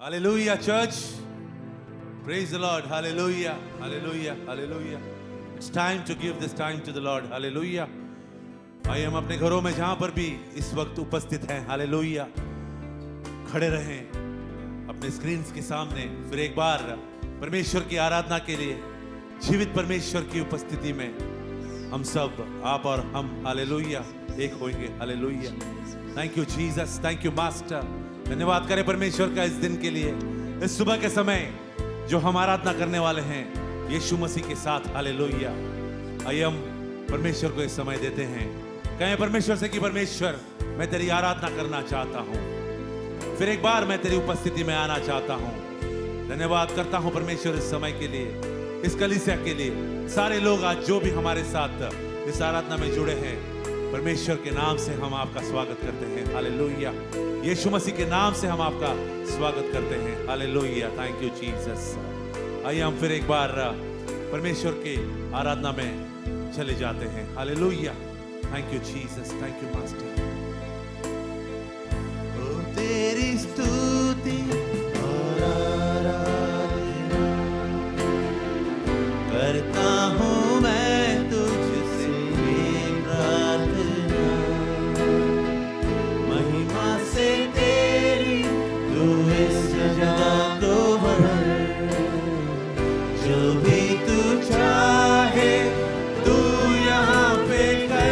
Hallelujah, church. Praise the Lord. Hallelujah. Hallelujah. Hallelujah. It's time to give this time to the Lord. Hallelujah. आइए हम अपने घरों में जहां पर भी इस वक्त उपस्थित हैं, हालेलुया, खड़े रहें अपने स्क्रीन्स के सामने। फिर एक बार परमेश्वर की आराधना के लिए जीवित परमेश्वर की उपस्थिति में हम सब, आप और हम, हालेलुया, एक होंगे। Hallelujah. Thank you Jesus, thank you master. धन्यवाद करें परमेश्वर का इस दिन के लिए, इस सुबह के समय जो हम आराधना करने वाले हैं यीशु मसीह के साथ। हालेलुया। आइए हम परमेश्वर को इस समय देते हैं। कहें परमेश्वर से कि परमेश्वर, मैं तेरी आराधना करना चाहता हूं, फिर एक बार मैं तेरी उपस्थिति में आना चाहता हूं। धन्यवाद करता हूं परमेश्वर इस समय के लिए, इस कलीसिया के लिए, सारे लोग आज जो भी हमारे साथ इस आराधना में जुड़े हैं, परमेश्वर के नाम से हम आपका स्वागत करते हैं। हालेलुया। यीशु मसीह के नाम से हम आपका स्वागत करते हैं। हालेलुया। Thank you Jesus. आइए हम फिर एक बार परमेश्वर की आराधना में चले जाते हैं। Hallelujah. Thank you Jesus, thank you master. ओ तेरी स्तुति और आराधना करता हूँ मैं तुझसे प्रार्थना, महिमा से तेरी तू इस जगह को भर, जो भी तू चाहे तू यहाँ पे कर।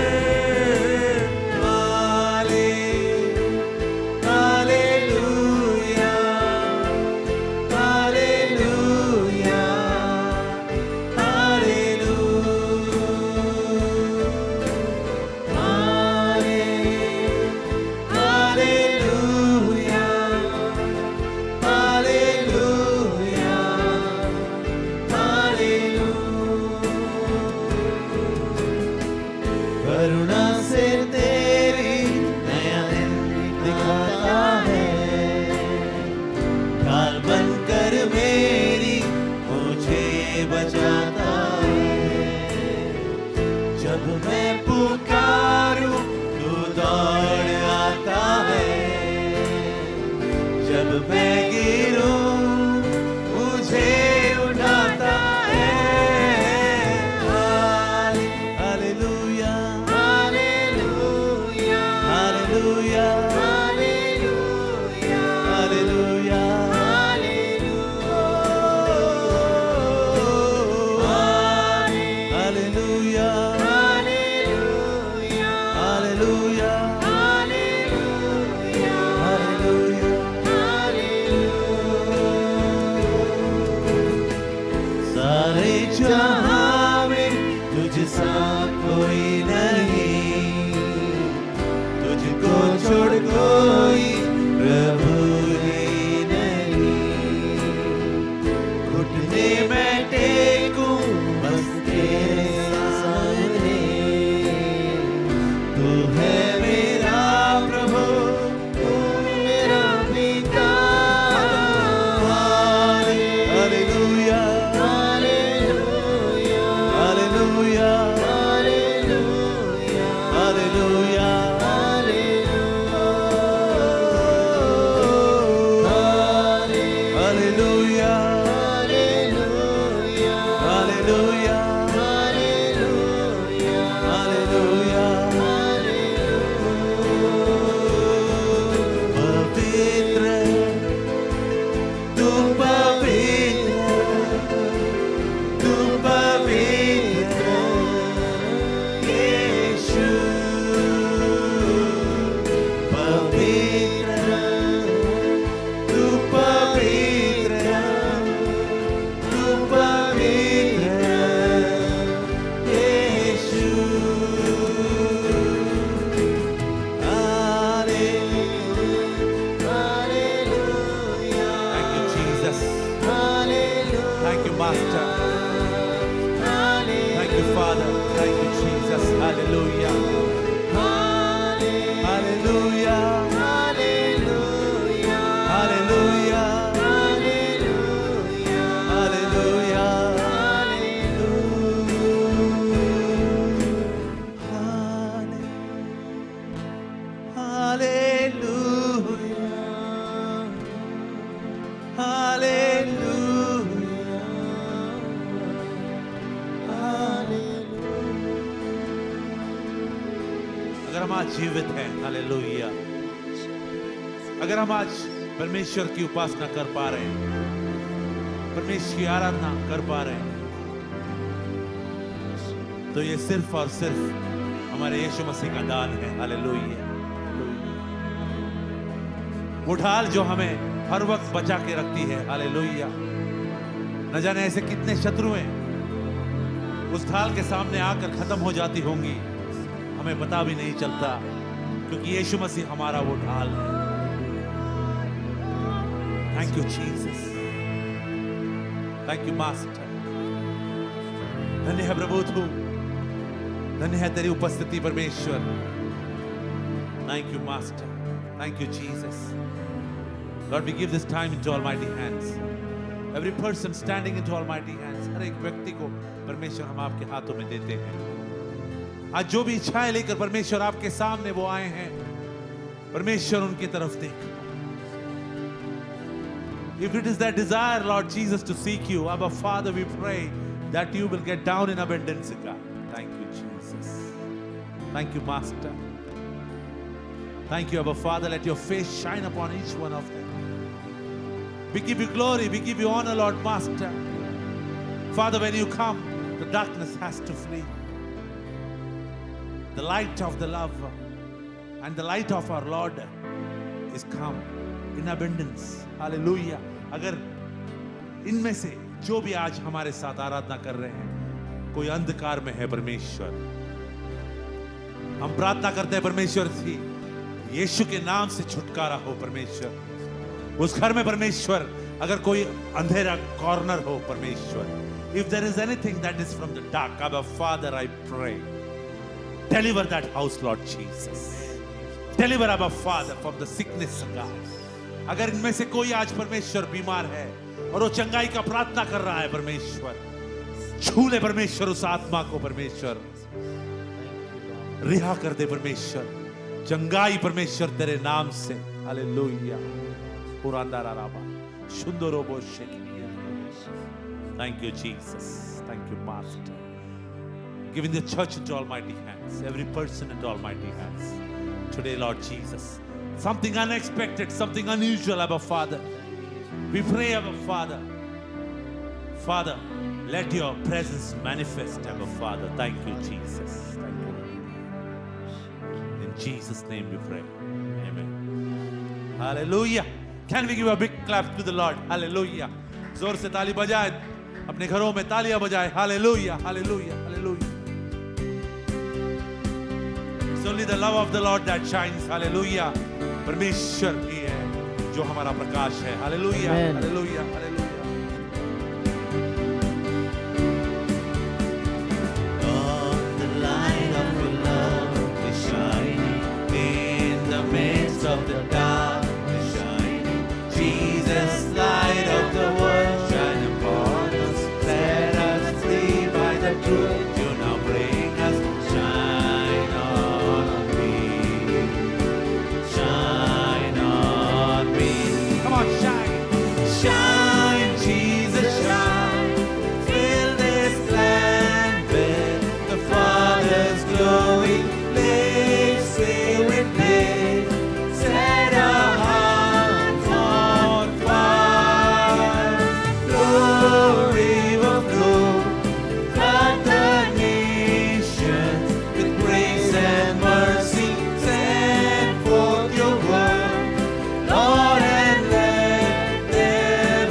आज जीवित हैं, हालेलुया। अगर हम आज परमेश्वर की उपासना कर पा रहे हैं, परमेश्वर की आराधना कर पा रहे हैं, तो ये सिर्फ और सिर्फ हमारे यीशु मसीह का दान है, हालेलुया। वो ढाल जो हमें हर वक्त बचा के रखती है, हालेलुया। न जाने ऐसे कितने शत्रु हैं उस ढाल के सामने आकर खत्म हो जाती होंगी, हमें पता भी नहीं चलता, क्योंकि यीशु मसीह हमारा वो ढाल है। Thank you Jesus, thank you master. धन्य है प्रभु तू, धन्य है तेरी उपस्थिति परमेश्वर। Thank you master, thank you Jesus. Lord, we give this time into Almighty hands. Every person standing into Almighty hands. हर एक व्यक्ति को परमेश्वर हम आपके हाथों में देते हैं। आज जो भी इच्छाएं लेकर परमेश्वर आपके सामने वो आए हैं, परमेश्वर उनकी तरफ देख। If it is their desire, Lord Jesus, to seek you, Abba Father, we pray that you will get down in abundance, God. Thank you, Jesus. Thank you, Master. Thank you, Abba Father. Let your face shine upon each one of them. We give you glory, we give you honor, Lord Master. Father, when you come, the darkness has to flee. The light of the love and the light of our Lord is come in abundance. Hallelujah. अगर इनमें से जो भी आज हमारे साथ आराधना कर रहे हैं, कोई अंधकार में है परमेश्वर, हम प्रार्थना करते हैं परमेश्वर से, यीशु के नाम से छुटकारा हो परमेश्वर। उस घर में परमेश्वर अगर कोई अंधेरा कॉर्नर हो परमेश्वर, if there is anything that is from the dark, Abba Father, I pray, deliver that house, Lord Jesus. Deliver, Abba Father, from the sickness, God. अगर इनमें से कोई आज परमेश्वर बीमार है और वो चंगाई का प्रार्थना कर रहा है परमेश्वर, छू ले परमेश्वर उस आत्मा को परमेश्वर, रिहा कर दे परमेश्वर, चंगाई परमेश्वर तेरे नाम से, hallelujah. Thank you, Jesus. Thank you, Master. Giving the church into Almighty hands, every person into Almighty hands. Today, Lord Jesus, something unexpected, something unusual, Abba Father. We pray, Abba Father. Father, let your presence manifest, Abba Father. Thank you, Jesus. Thank you. In Jesus' name we pray. Amen. Hallelujah. Can we give a big clap to the Lord? Hallelujah. जोर से ताली बजाए, अपने घरों में तालियां बजाए। Hallelujah, hallelujah, hallelujah. It's only the love of the Lord that shines. Hallelujah. परमेश्वर ही है जो हमारा प्रकाश है। Hallelujah, hallelujah, hallelujah. Lord, the light of your love is shining in the midst of the dark. Jesus, light of the world, shine upon us. Set us free by the truth you now bring us. Shine on me. Shine on me. Come on, shine. Shine, Jesus, shine. Fill this land with the Father's glory. Live, sing with me. Set our hearts on fire. Glory of glory. Flood the nations with grace and mercy. Send forth your word, Lord, and let there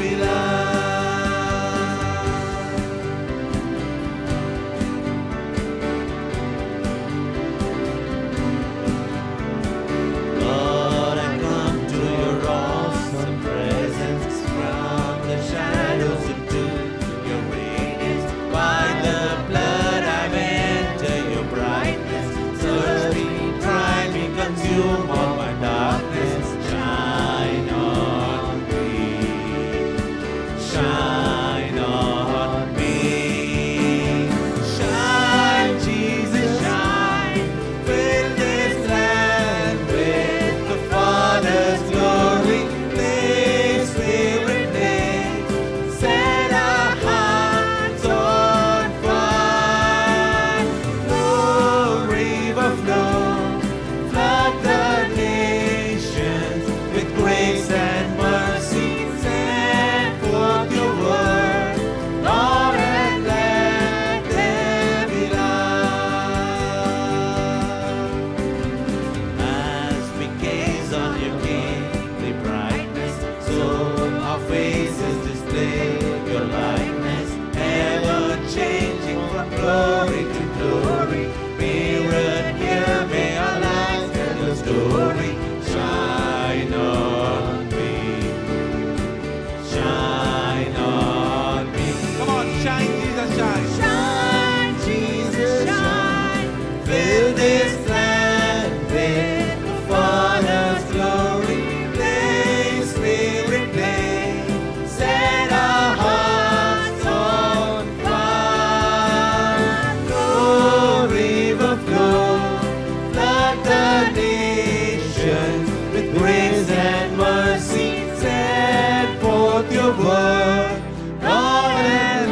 display your likeness, ever changing from glory to glory. Mirrored here, may our lives tell your story. Shine on me, shine on me. Come on, shine, Jesus, shine. Shine, Jesus, shine. Fill this land with the Father's glory. Play, Spirit, play. Set our hearts on fire. Flow, river, flow. Flood the nations with grace and mercy. Set forth your word. Lord, and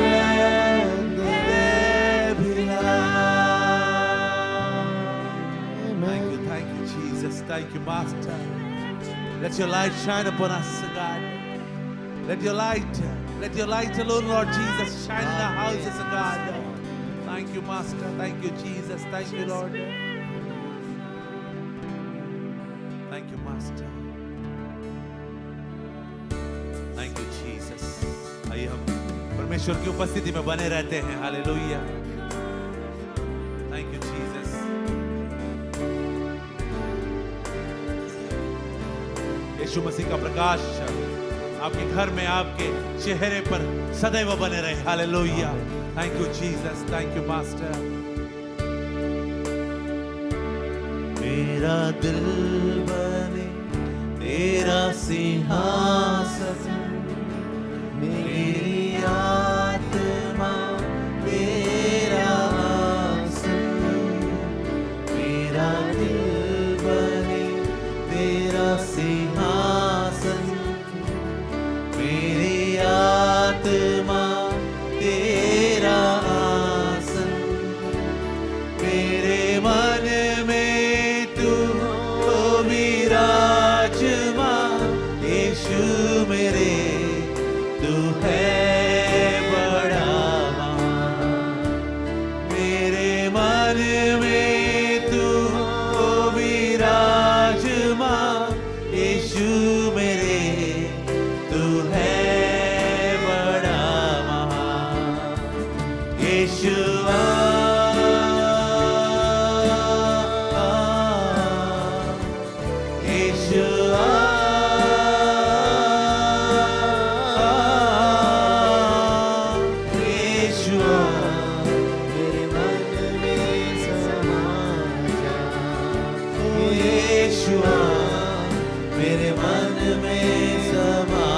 let there be light. Thank you, Jesus. Thank you, Master. Let your light shine upon us, God. Let your light alone, Lord Jesus, shine in our houses, God. Thank you, Master. Thank you, Jesus. Thank you, Lord. Thank you, Master. Thank you, Jesus. आइए हम परमेश्वर की उपस्थिति में बने रहते हैं. Hallelujah. Thank you, Jesus. यीशु मसीह का प्रकाश आपके घर में, आपके चेहरे पर सदैव बने रहे. Hallelujah. Thank you, Jesus. Thank you, Master. मेरा दिल बने तेरा सिंहासन, मेरी आत्मा तेरा आसन. मेरा दिल बने तेरा सिंहासन, मेरी आत्मा तेरा आसन. मेरे मन में तू हो विराजमान. यीशु मेरे तू है बड़ा महान. मेरे मन में तू हो विराजमान. यीशु मेरे तू है बड़ा महान. यीशुआ मेरे मन में समा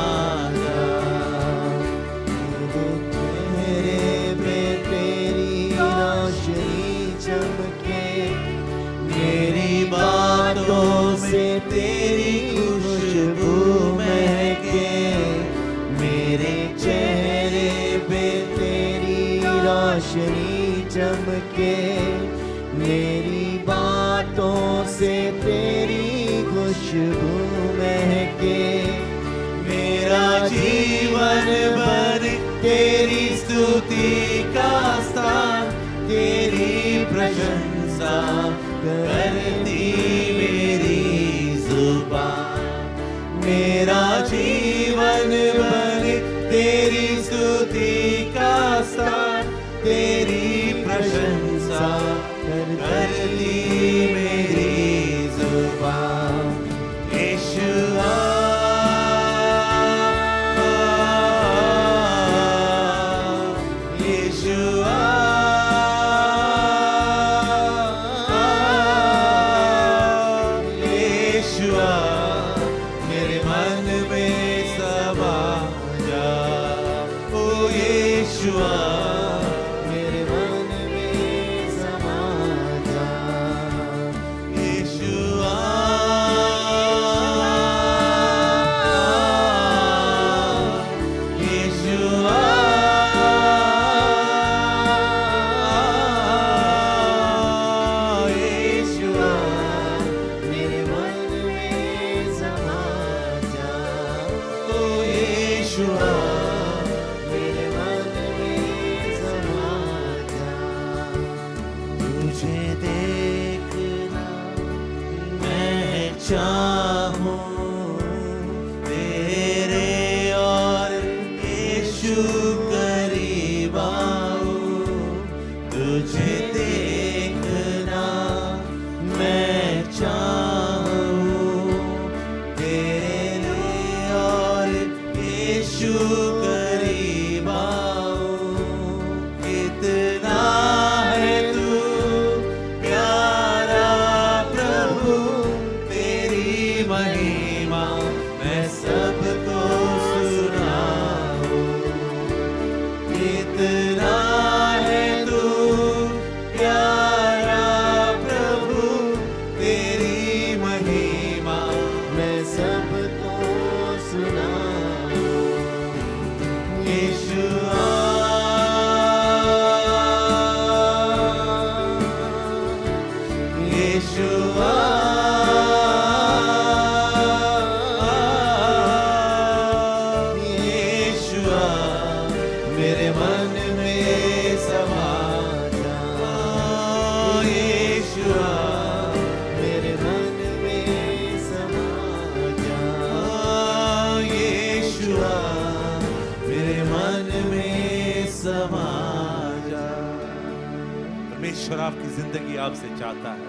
जा. तेरे पे तेरी रोशनी चमके, मेरी बातों से तेरी खुशबू महके. मेरे चेहरे पे तेरी रोशनी चमके, मेरी बातों से तेरी खुशबू महके. मेरा जीवन भर तेरी स्तुति का स्थान, तेरी प्रशंसा करती मेरी जुबान. मेरा जीवन भर तेरी स्तुति का स्थान, तेरी प्रशंसा करती मेरी जुबान. यीशुआ यीशुआ यीशुआ मेरे मन में समा जा. ओ यीशुआ मेरे मन में समा जा. यीशुआ यीशुआ यीशुआ मेरे मन में समा जा. ओ यीशुआ मेरे मन में समा जा. तुझे देखना मैं चाहूं, तेरे और यीशु करीब आऊं, कितना है तू प्यारा प्रभु, तेरी महिमा मैं सबको सुनाऊं। कितना है तू प्यारा प्रभु, तेरी महिमा मैं सबको सुनाऊं। यीशुआ यीशुआ यीशुआ मेरे मन में समा जा। यीशुआ मेरे मन में समा जा। यीशुआ मेरे मन में समा जा। परमेश्वर आपकी जिंदगी आपसे चाहता है।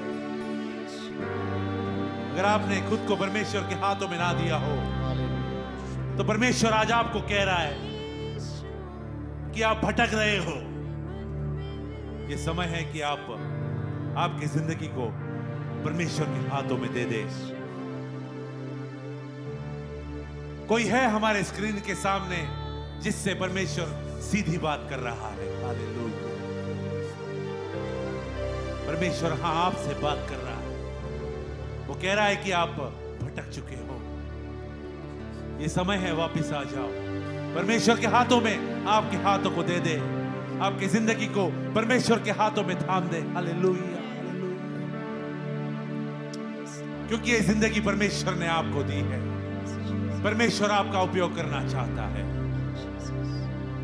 अगर आपने खुद को परमेश्वर के हाथों में ना दिया हो, तो परमेश्वर आज आपको कह रहा है कि आप भटक रहे हो। ये समय है कि आप आपकी जिंदगी को परमेश्वर के हाथों में दे दे। कोई है हमारे स्क्रीन के सामने जिससे परमेश्वर सीधी बात कर रहा है। हालेलुया। परमेश्वर हाँ आपसे बात कर रहा है। वो कह रहा है कि आप भटक चुके हो, ये समय है वापस आ जाओ। परमेश्वर के हाथों में आपके हाथों को दे दे, आपकी जिंदगी को परमेश्वर के हाथों में थाम दे। हालेलुया, क्योंकि ये जिंदगी परमेश्वर ने आपको दी है। परमेश्वर आपका उपयोग करना चाहता है।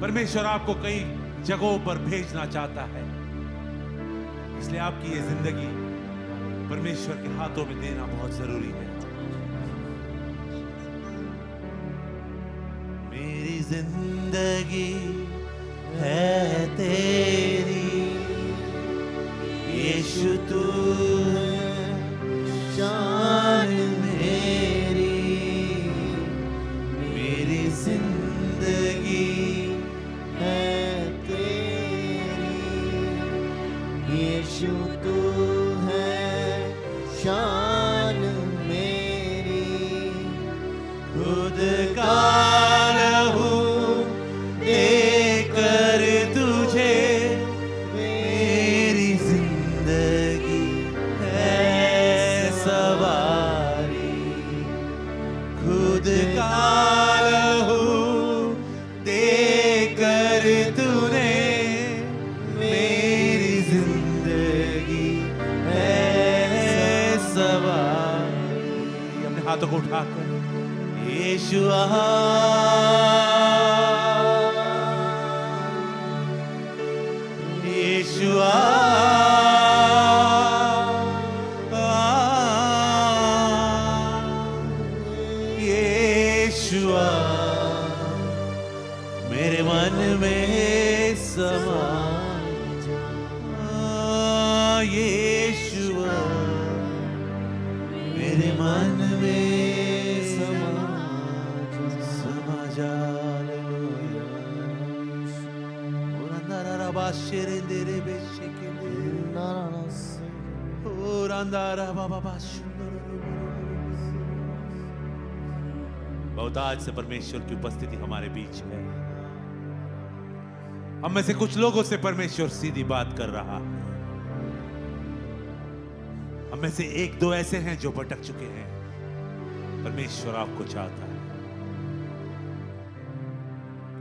परमेश्वर आपको कई जगहों पर भेजना चाहता है। इसलिए आपकी ये जिंदगी परमेश्वर के हाथों में देना बहुत जरूरी है। मेरी जिंदगी है तेरी, यीशु तू शान मेरी। मेरी जिंदगी है तेरी, यीशु तू शान मेरी। खुद का लहू देकर तुझे मेरी जिंदगी है सवारी। खुद का लहू देकर तूने मेरी जिंदगी सवारी। अपने हाथों को उठाकर यीशुआ यीशुआ यीशुआ मेरे मन में समा जा। यीशुआ मेरे मन में समा जा। बहुत आज से परमेश्वर की उपस्थिति हमारे बीच है। हम में से कुछ लोगों से परमेश्वर सीधी बात कर रहा है। हम में से एक दो ऐसे हैं जो भटक चुके हैं। परमेश्वर आपको चाहता है।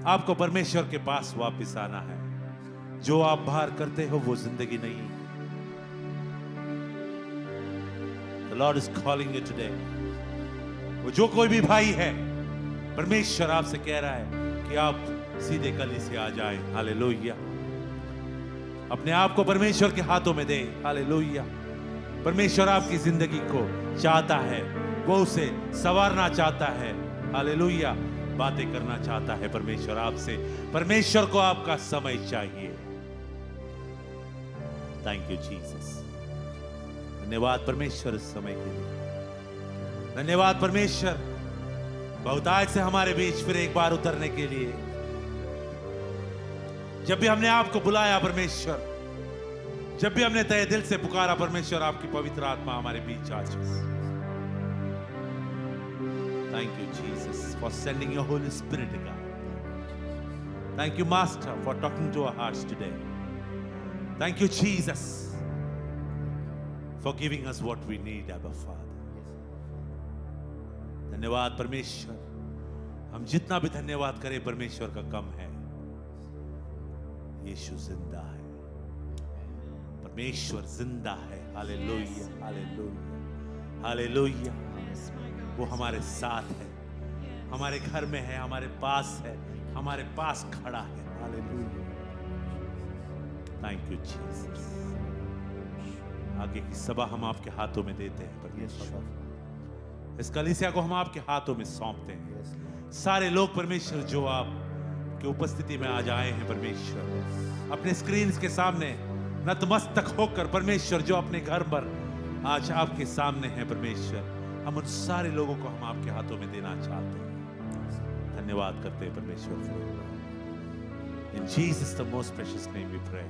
आपको परमेश्वर के पास वापस आना है। जो आप बाहर करते हो वो जिंदगी नहीं। The Lord is calling you today. वो जो कोई भी भाई है, परमेश्वर आपसे कह रहा है कि आप सीधे गली से आ जाएं। हालेलुया। अपने आप को परमेश्वर के हाथों में दे। हालेलुया। परमेश्वर आपकी जिंदगी को चाहता है। वो उसे संवारना चाहता है। हालेलुया। बातें करना चाहता है परमेश्वर आपसे। परमेश्वर को आपका समय चाहिए। Thank you Jesus. धन्यवाद परमेश्वर इस समय के लिए। धन्यवाद परमेश्वर बहुतायत से हमारे बीच फिर एक बार उतरने के लिए। जब भी हमने आपको बुलाया परमेश्वर, जब भी हमने तहे दिल से पुकारा परमेश्वर, आपकी पवित्र आत्मा हमारे बीच आ चुकी। Thank you, Jesus, for sending your Holy Spirit, God. Thank you, Master, for talking to our hearts today. Thank you, Jesus, for giving us what we need, Abba Father. धन्यवाद परमेश्वर। हम जितना भी धन्यवाद करें परमेश्वर का कम है। यीशु जिंदा है, परमेश्वर जिंदा है। Hallelujah, hallelujah, hallelujah. वो हमारे साथ है, हमारे घर में है, हमारे पास है, हमारे पास खड़ा है। Hallelujah, thank you Jesus. आगे की सभा हम आपके हाथों में देते हैं परमेश्वर। इस कलीसिया को हम आपके हाथों में सौंपते हैं। सारे लोग परमेश्वर जो आप की उपस्थिति में आज आए हैं परमेश्वर, अपने स्क्रीन के सामने नतमस्तक होकर परमेश्वर जो अपने घर पर आज आपके सामने हैं परमेश्वर, हम उन सारे लोगों को हम आपके हाथों में देना चाहते हैं। धन्यवाद करते हैं परमेश्वर। In Jesus the most precious name we pray.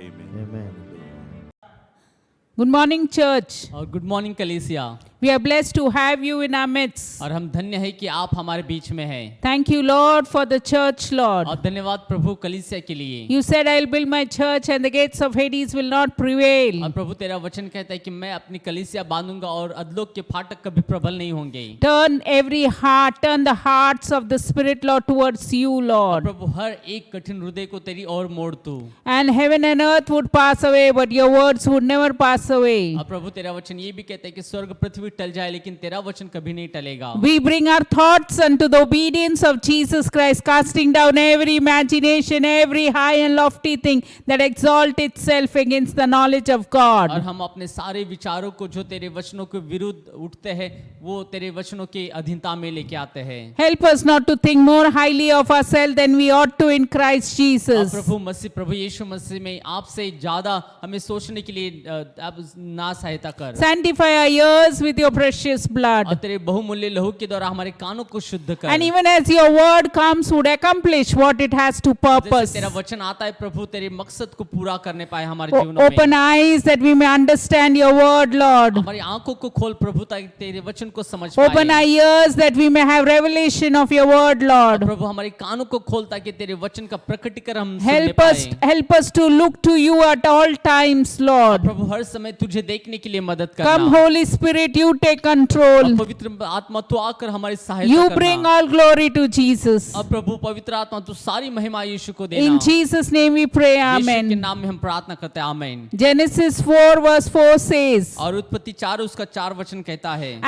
Amen. Amen. Good morning, church. और गुड मॉर्निंग कलीसिया। We are blessed to have you in our midst. और हम धन्य है कि आप हमारे बीच में हैं। Thank you, Lord, for the church, Lord. और धन्यवाद प्रभु कलीसिया के लिए। You said, I'll build my church and the gates of Hades will not prevail. और प्रभु तेरा वचन कहता है कि मैं अपनी कलीसिया बांधूंगा और अधलोक के फाटक कभी प्रबल नहीं होंगे। Turn the hearts of the Spirit, Lord, towards you, और Lord. प्रभु हर एक कठिन हृदय को तेरी ओर मोड़ तू। And heaven and earth would pass away, but your words would never pass away. और प्रभु तेरा वचन ये भी कहता है कि स्वर्ग पृथ्वी टल जाए लेकिन तेरा वचन कभी नहीं टलेगा। We bring our thoughts unto the obedience of Jesus Christ, casting down every imagination, every high and lofty thing that exalt itself against the knowledge of और God. हम अपने सारे विचारों को जो तेरे वचनों के विरुद्ध उठते हैं वो तेरे वचनों के अधीनता में लेके आते हैं। Help us not to think more highly of ourselves than we ought to in Christ और Jesus. प्रभु यीशु मसीह में आपसे ज्यादा हमें सोचने के लिए आप ना सहायता कर। Sanctify our ears with your precious और blood. तेरे बहुमूल्य लहू के द्वारा हमारे कानों को शुद्ध कर। And even as your word comes, would accomplish what it has to purpose. जैसे तेरा वचन आता है प्रभु तेरे मकसद को पूरा करने पाए हमारे जीवनों Open में। eyes that we may understand your word, Lord. हमारी आंखों को खोल प्रभु ताकि तेरे वचन को समझ पाए। Open our ears that we may have revelation of your word, Lord. प्रभु हमारे कानों को खोल ताकि तेरे वचन का प्रकटीकरण हम सुन पाए। Help us to look to you at all times, Lord. प्रभु हर समय तुझे देखने के लिए मदद Come, करना। Holy Spirit, you take control. पवित्र आत्मा तू आकर हमारी सहायता You करना। bring all glory to Jesus. अब प्रभु पवित्र आत्मा तू सारी महिमा यीशु को देना। In Jesus' name we pray, यीशु के Amen. नाम में हम प्रार्थना करते हैं, आमीन। Genesis 4 verse 4 says, और उत्पत्ति 4 उसका 4 वचन कहता है।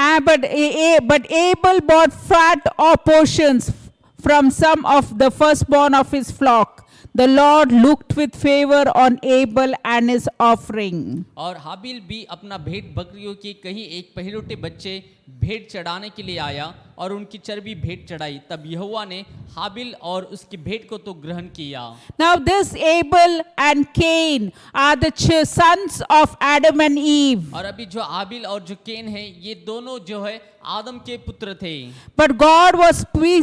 but Abel bought fat portions from some of the firstborn of his flock. The Lord looked with favor on Abel and his offering. और हाबिल भी अपना भेंट बकरियों के कहीं एक पहिलौठे बच्चे भेंट चढ़ाने के लिए आया और उनकी चर्बी भेंट चढ़ाई। तब यहोवा ने हाबिल और उसकी भेंट को तो ग्रहण किया। Now this Abel and Cain are the sons of Adam and Eve. और अभी जो हाबिल और जो केन है ये दोनों जो है आदम के पुत्र थे। But God was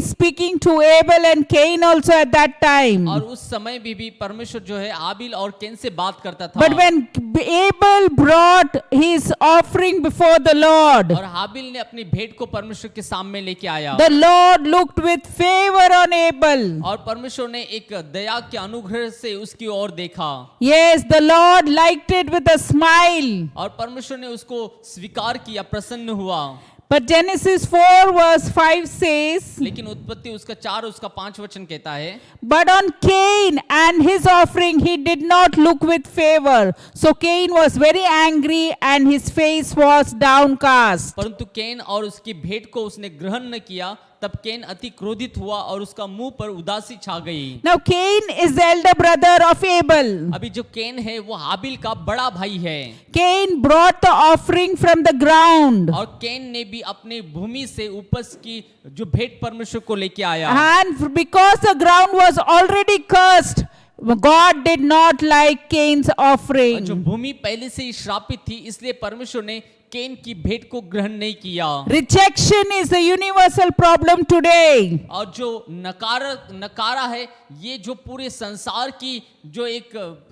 speaking to Abel and Cain also at that time. और उस समय भी परमेश्वर जो है हाबिल और केन से बात करता था। But when Abel brought his offering before the Lord, और हाबिल ने अपनी भेंट को परमेश्वर के सामने लेके आया। the Lord looked with favor on Abel. और परमेश्वर ने एक दया के अनुग्रह से उसकी ओर देखा। Yes, the Lord liked it with a smile. और परमेश्वर ने उसको स्वीकार किया, प्रसन्न हुआ। But Genesis 4 verse 5 says, लेकिन उत्पत्ति उसका 4 उसका 5 वचन कहता है, but on Cain and his offering he did not look with favor. So Cain was very angry and his face was downcast. परंतु केन और उसकी भेंट को उसने ग्रहण न किया। तब केन अति क्रोधित हुआ और उसका मुंह पर उदासी छा गई। Now Cain is the elder brother of Abel. अभी जो केन है वो हाबिल का बड़ा भाई है। Cain brought the offering from the ground. और केन ने भी अपने भूमि से उपज की जो भेंट परमेश्वर को लेके आया। And because the ground was already cursed, God did not like Cain's जो offering. भूमि पहले से ही श्रापित थी इसलिए परमेश्वर ने केन की भेंट को ग्रहण नहीं किया। Rejection is the universal problem today. और जो नकारा है, ये जो पूरे संसार की जो एक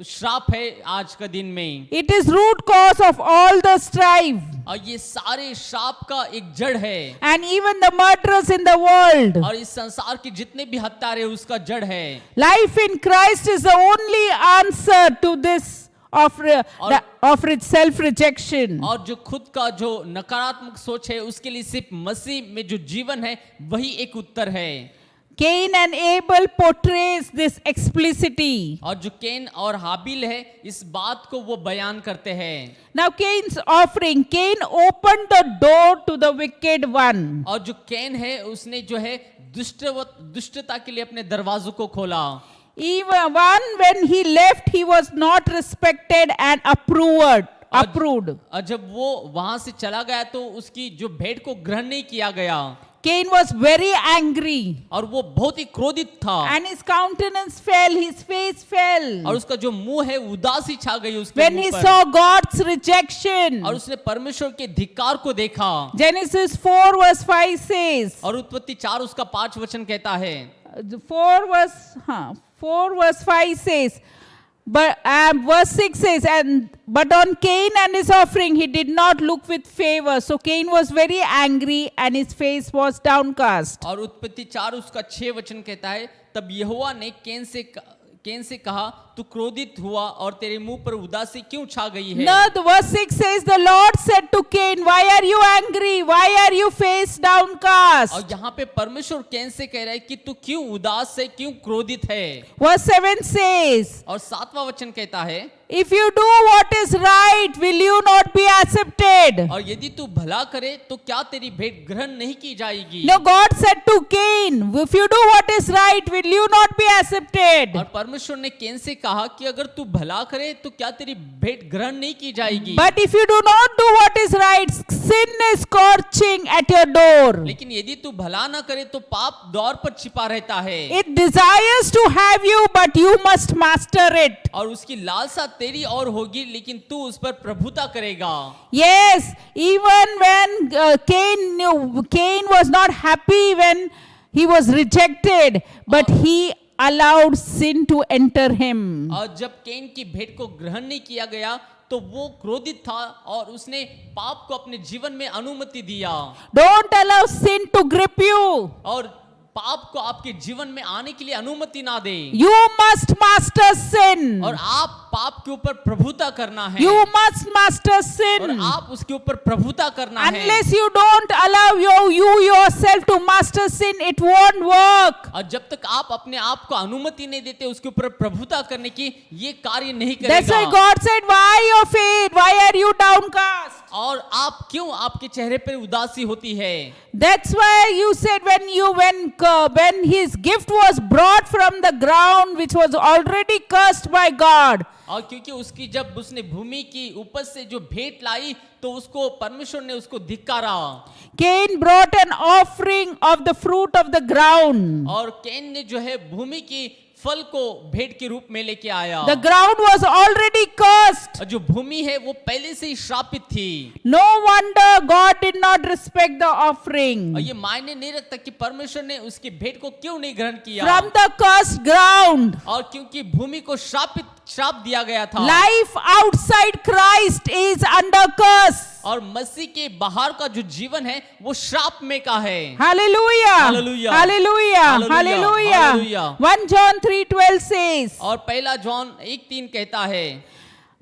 श्राप है आज का दिन में, It is root cause of all the strife और ये सारे श्राप का एक जड़ है, and even the murderers in the world. और इस संसार के जितने भी हत्यारे हैं, उसका जड़ है। Life in Christ is the only answer to this of self-rejection. और जो खुद का जो नकारात्मक सोच है, उसके लिए सिर्फ मसीह में जो जीवन है वही एक उत्तर है। Cain and Abel portrays this explicitly. और जो केन और हाबिल है, इस बात को वो बयान करते हैं। Now Cain's offering, Cain opened the door to the wicked one. और जो केन है, उसने जो है दुष्टता के लिए अपने दरवाजों को खोला। Even when he left, he was not respected and approved. और जब वो वहां से चला गया तो उसकी जो भेंट को ग्रहण नहीं किया गया। Cain was very angry. और वो बहुत ही क्रोधित था। And his countenance fell, his face fell. और उसका जो मुंह है, उदासी छा गई उसके When मुंह he पर। saw God's rejection. और उसने परमेश्वर के धिक्कार को देखा। Genesis 4 verse 5 says. और उत्पत्ति 4 उसका 5 वचन कहता है। 4 verse 5 says, but verse 6 says, but on Cain and his offering he did not look with favor. So Cain was very angry and his face was downcast. और उत्पत्ति 4 उसका 6 वचन कहता है, तब यहोवा ने केन से कहा, तू क्रोधित हुआ और तेरे मुंह पर उदासी क्यों छा गई है? No, the verse 6 says, the Lord said to Cain, why are you angry? Why are you face downcast? और यहाँ पे परमेश्वर केन से कह रहा है कि तू क्यों उदास है, क्यों क्रोधित है? Verse 7 says, और 7वां वचन कहता है, if you do what is right, will you not be accepted? और यदि तू भला करे तो क्या तेरी भेंट ग्रहण नहीं की जाएगी? No, God said to Cain, if you do what is right, will you not be accepted? और परमेश्वर ने केन से कहा कि अगर तू भला करे तो क्या तेरी भेंट ग्रहण नहीं की जाएगी? But if you do not do what is right, sin is scorching at your door. लेकिन यदि तू भला ना करे तो पाप द्वार पर छिपा रहता है। It desires to have you, but you must master it. और उसकी लालसा तेरी और होगी, लेकिन तू उस पर प्रभुता करेगा। Yes, even when Cain was not happy when he was rejected, but he allowed sin to enter him. और जब केन की भेंट को ग्रहण नहीं किया गया तो वो क्रोधित था और उसने पाप को अपने जीवन में अनुमति दिया। Don't allow sin to grip you. और पाप को आपके जीवन में आने के लिए अनुमति ना दे। You must master sin. और आप पाप के ऊपर प्रभुता करना है। You must master और sin. आप उसके ऊपर प्रभुता करना है। Unless you don't allow you yourself to master sin, it won't work. और जब तक आप अपने आप को अनुमति नहीं देते उसके ऊपर प्रभुता करने की, ये कार्य नहीं That's why करेगा। God said, why your faith? Why are you downcast? और आप क्यों, आपके चेहरे पर उदासी होती है? That's why you said when his gift was brought from the ground which was already cursed by God. और क्योंकि उसकी जब उसने भूमि की उपज से जो भेंट लाई तो उसको परमेश्वर ने उसको धिक्कारा। Cain brought an offering of the fruit of the ground. और केन ने जो है भूमि की फल को भेंट के रूप में लेके आया। The ground was already cursed. और जो भूमि है वो पहले से ही श्रापित थी। No wonder God did not respect the offering. और ये मायने नहीं रखता कि परमेश्वर ने उसकी भेंट को क्यों नहीं ग्रहण किया। From the cursed ground, और क्योंकि भूमि को श्राप दिया गया था। life outside Christ is under curse. और मसीह के बाहर का जो जीवन है वो श्राप में का है। Hallelujah. Hallelujah. Hallelujah. Hallelujah. Hallelujah. Hallelujah. 1 John 3:12 says, और 1 जॉन 1:3 कहता है,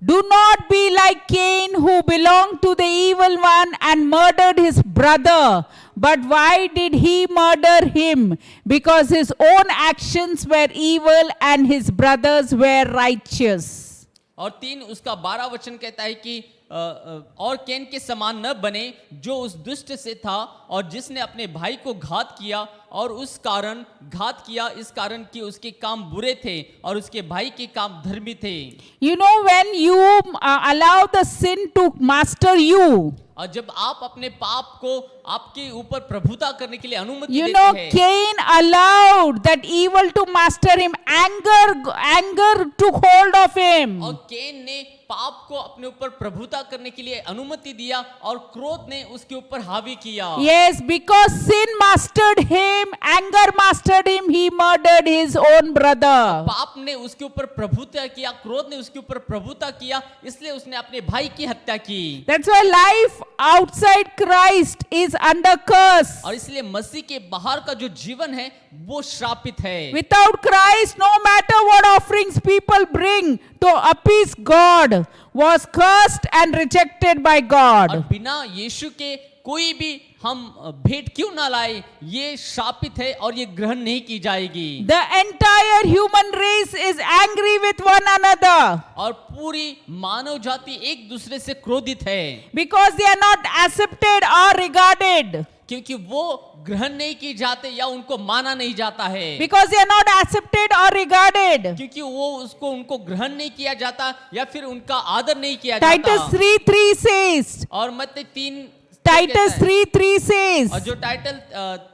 do not be like Cain, who belonged to the evil one and murdered his brother. But why did he murder him? Because his own actions were evil and his brothers were righteous. और 3 उसका 12 वचन कहता है कि और केन के समान न बने जो उस दुष्ट से था और जिसने अपने भाई को घात किया और उस कारण घात किया इस कारण कि उसके काम बुरे थे और उसके भाई के काम धर्मी थे। You know, when you allow the sin to master you, और जब आप अपने पाप को आपके ऊपर प्रभुता करने के लिए अनुमति you देते know, हैं। Cain allowed that evil to master him, anger to hold of him. और केन ने पाप को अपने ऊपर प्रभुता करने के लिए अनुमति दिया और क्रोध ने उसके ऊपर हावी किया। Yes, because sin mastered him, anger mastered him, he murdered his own brother. पाप ने उसके ऊपर प्रभुता किया, क्रोध ने उसके ऊपर प्रभुता किया, इसलिए उसने अपने भाई की हत्या की। That's why life outside Christ is under curse. और इसलिए मसीह के बाहर का जो जीवन है वो श्रापित है। Without Christ, no matter what offerings people bring to appease God, was cursed and rejected by और God. बिना यीशु के कोई भी हम भेंट क्यों ना लाए, ये शापित है और ये ग्रहण नहीं की जाएगी। The entire human race is angry with one another और पूरी मानव जाति एक दूसरे से क्रोधित है because they are not accepted or regarded. क्योंकि वो ग्रहण नहीं की जाते या उनको माना नहीं जाता है, Because they are not accepted or regarded. क्योंकि वो उसको उनको ग्रहण नहीं किया जाता या फिर उनका आदर नहीं किया Titus जाता। 3:3 says, और मत्ती 3 Titus कहता है, 3:3 says, और जो टाइटल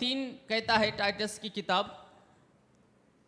3 कहता है टाइटस की किताब,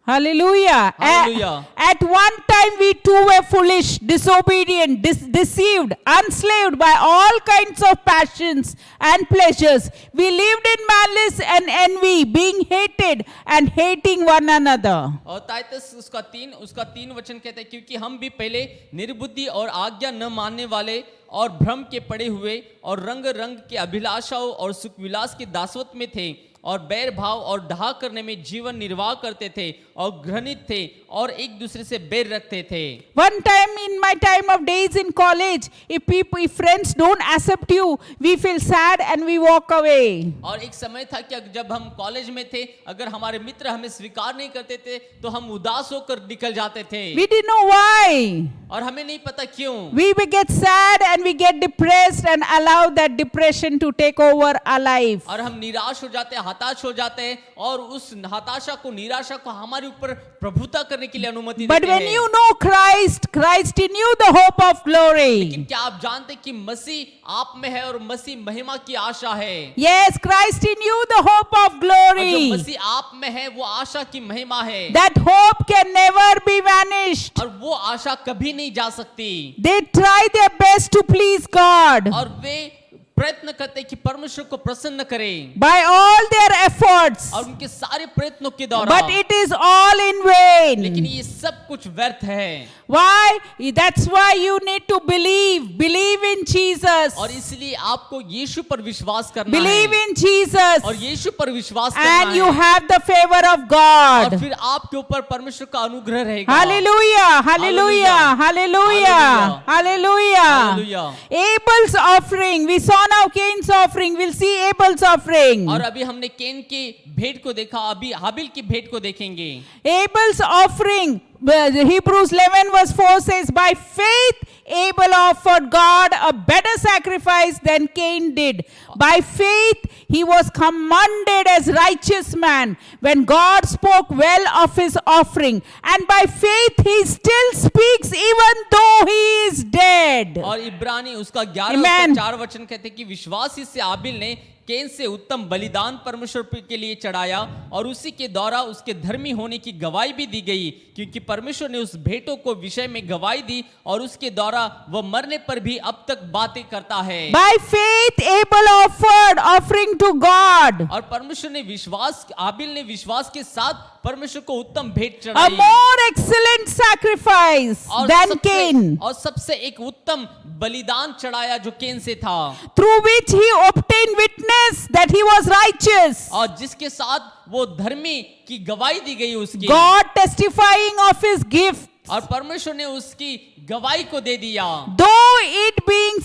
Hallelujah. Hallelujah. At one time we too were foolish, disobedient, deceived, enslaved by all kinds of passions and pleasures. We lived in malice and envy, being hated and hating one another. और Titus उसका 3 वचन कहते हैं, क्योंकि हम भी पहले निर्बुद्धि और आज्ञा न मानने वाले और भ्रम के पड़े हुए और रंग रंग के अभिलाषाओं और सुख विलास के दासवत में थे और बैर भाव और ढहा करने में जीवन निर्वाह करते थे और घृणित थे और एक दूसरे से बैर रखते थे। One time in my time of days in college, if friends don't accept you, we feel sad and we walk away. और एक समय था कि जब हम कॉलेज में थे, अगर हमारे मित्र हमें स्वीकार नहीं करते थे तो हम उदास होकर निकल जाते थे। We didn't know why. और हमें नहीं पता क्यों। We get sad and we get depressed and allow that depression to take over our life. और हम निराश हो जाते हैं, हताश हो जाते हैं और उस हताशा को, निराशा को हमारे ऊपर प्रभुता करने के लिए अनुमति But देते when हैं। you know Christ in you the hope of glory. लेकिन क्या आप जानते हैं कि मसीह आप में है और मसीह महिमा की आशा है। Yes, Christ in you the hope of और जो glory. मसीह आप में है वो आशा की महिमा है। That hope can never be vanished. और वो आशा कभी नहीं जा सकती। They try their best to please God. और वे प्रयत्न करते हैं कि परमेश्वर को प्रसन्न करें By all their efforts. और उनके सारे प्रयत्नों के द्वारा, But it is all in vain. लेकिन ये सब कुछ व्यर्थ है। Why? That's why you need to believe in Jesus. और इसलिए आपको यीशु पर विश्वास करना Believe है in Jesus. और यीशु पर विश्वास करना And you है have the favor of और God. फिर आपके ऊपर परमेश्वर का अनुग्रह रहेगा। Hallelujah, hallelujah, hallelujah, hallelujah. Hallelujah. Abel's offering. We saw now Cain's offering. We'll see Abel's offering. और अभी हमने केन की भेंट को देखा, अभी हाबिल की भेंट को देखेंगे। Abel's offering. Hebrews 11 verse 4 says, by faith Abel offered God a better sacrifice than Cain did. By faith he was commended as righteous man when God spoke well of his offering. And by faith he still speaks even though he is dead. और इब्रानी उसका 11 Amen. 4 वचन कहते हैं कि विश्वास ही से हाबिल ने केन से उत्तम बलिदान परमेश्वर के लिए चढ़ाया और उसी के द्वारा उसके धर्मी होने की गवाही भी दी गई, क्योंकि परमेश्वर ने उस भेंटों को विषय में गवाही दी और उसके द्वारा वह मरने पर भी अब तक बातें करता है। By faith Abel offered offering to God. और परमेश्वर ने विश्वास, हाबिल ने विश्वास के साथ परमेश्वर को उत्तम भेंट A चढ़ाई more excellent sacrifice than Cain, और सबसे एक उत्तम बलिदान चढ़ाया जो केन से था, through which he obtained witness that he was righteous. और जिसके साथ वो धर्मी की गवाही दी गई उसकी। God testifying of his gift. और परमेश्वर ने उसकी गवाही को दे दिया। Though it being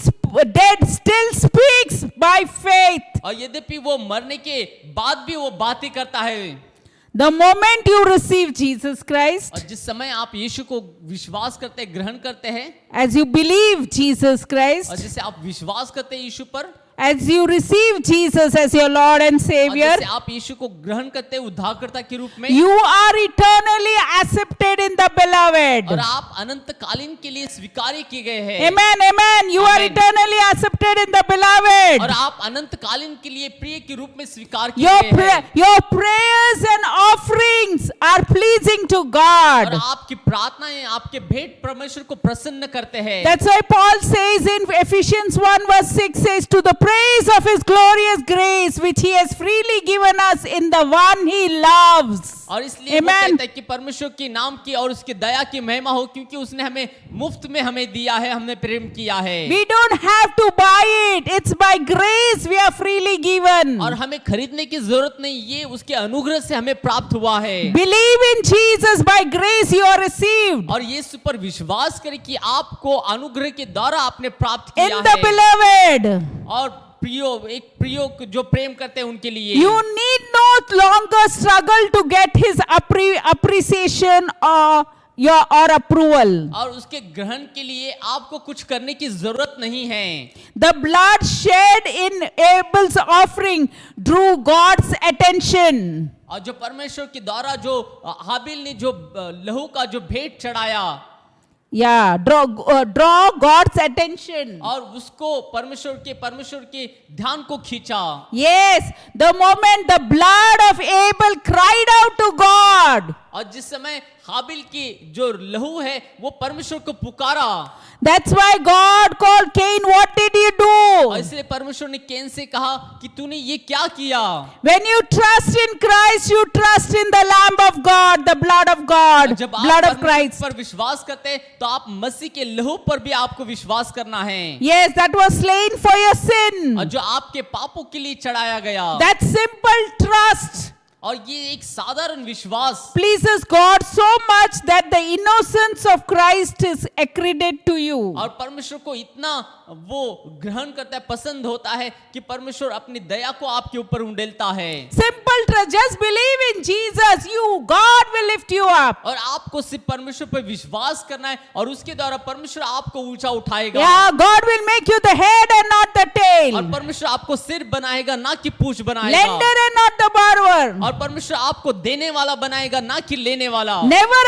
dead still speaks by faith. और यद्यपि वो मरने के बाद भी वो बातें करता है। The moment you receive Jesus Christ, और जिस समय आप यीशु को विश्वास करते हैं, ग्रहण करते हैं, as you believe Jesus और Christ, जिसे आप विश्वास करते हैं यीशु पर, as you receive Jesus as your Lord and और Savior, जिसे आप यीशु को ग्रहण करते हैं उद्धारकर्ता के रूप में, you are eternally accepted in the beloved. और आप अनंत कालीन के लिए स्वीकार्य किए गए हैं। Amen, amen. You are Amen. eternally accepted in the beloved. और आप अनंत कालीन के लिए प्रिय के रूप में स्वीकार किए Your गए हैं। your prayers and offerings are pleasing pleasing to और God. आपकी प्रार्थनाएं, आपके भेंट परमेश्वर को प्रसन्न करते हैं। That's why Paul says in Ephesians 1 verse 6 says, to the praise of his glorious grace which he has freely given us in the one he loves. और इसलिए वो Amen. कहता है कि परमेश्वर के नाम की और उसकी दया की महिमा हो, क्योंकि उसने हमें मुफ्त में हमें दिया है, हमने प्रेम किया है। We don't have to buy it. It's by grace we are freely given. और हमें खरीदने की जरूरत नहीं, ये उसके अनुग्रह से हमें प्राप्त हुआ है। Believe in Jesus, by grace you are received. और यीशु पर विश्वास करें कि आपको अनुग्रह के द्वारा आपने प्राप्त In किया the है। beloved. और प्रियो, एक प्रियो जो प्रेम करते हैं उनके लिए You need no longer struggle to get his appreciation or approval. और उसके ग्रहण के लिए आपको कुछ करने की जरूरत नहीं है। The blood shed in Abel's offering drew God's attention. और जो परमेश्वर के द्वारा जो हाबिल ने जो लहू का जो भेंट चढ़ाया, Yeah, draw God's attention. और उसको परमेश्वर के ध्यान को खींचा। Yes, the moment the blood of Abel cried out to God. और जिस समय हाबिल की जो लहू है वो परमेश्वर को पुकारा, That's why God called Cain, what did you और do? इसलिए परमेश्वर ने कैन से कहा कि तूने ये क्या किया। When you trust in Christ, you trust in the Lamb of God, the blood of God, जब blood आप of Christ. परमेश्वर पर विश्वास करते हैं तो आप मसीह के लहू पर भी आपको विश्वास करना है, Yes, that was slain for your sin. और जो आपके पापों के लिए चढ़ाया गया। That simple trust और ये एक साधारण विश्वास pleases God so much that the innocence of Christ is accredited to you. और परमेश्वर को इतना वो ग्रहण करता है, पसंद होता है कि परमेश्वर अपनी दया को आपके ऊपर उंडेलता है। Simple trust, just believe in Jesus, God will lift you up. और आपको सिर्फ परमेश्वर पर विश्वास करना है और उसके द्वारा परमेश्वर आपको ऊंचा उठाएगा। Yeah, God will make you the head and not the और tail. परमेश्वर आपको सिर बनाएगा, ना कि पूंछ बनाएगा। Lender and not the borrower. और परमेश्वर आपको देने वाला बनाएगा, ना कि लेने वाला। Never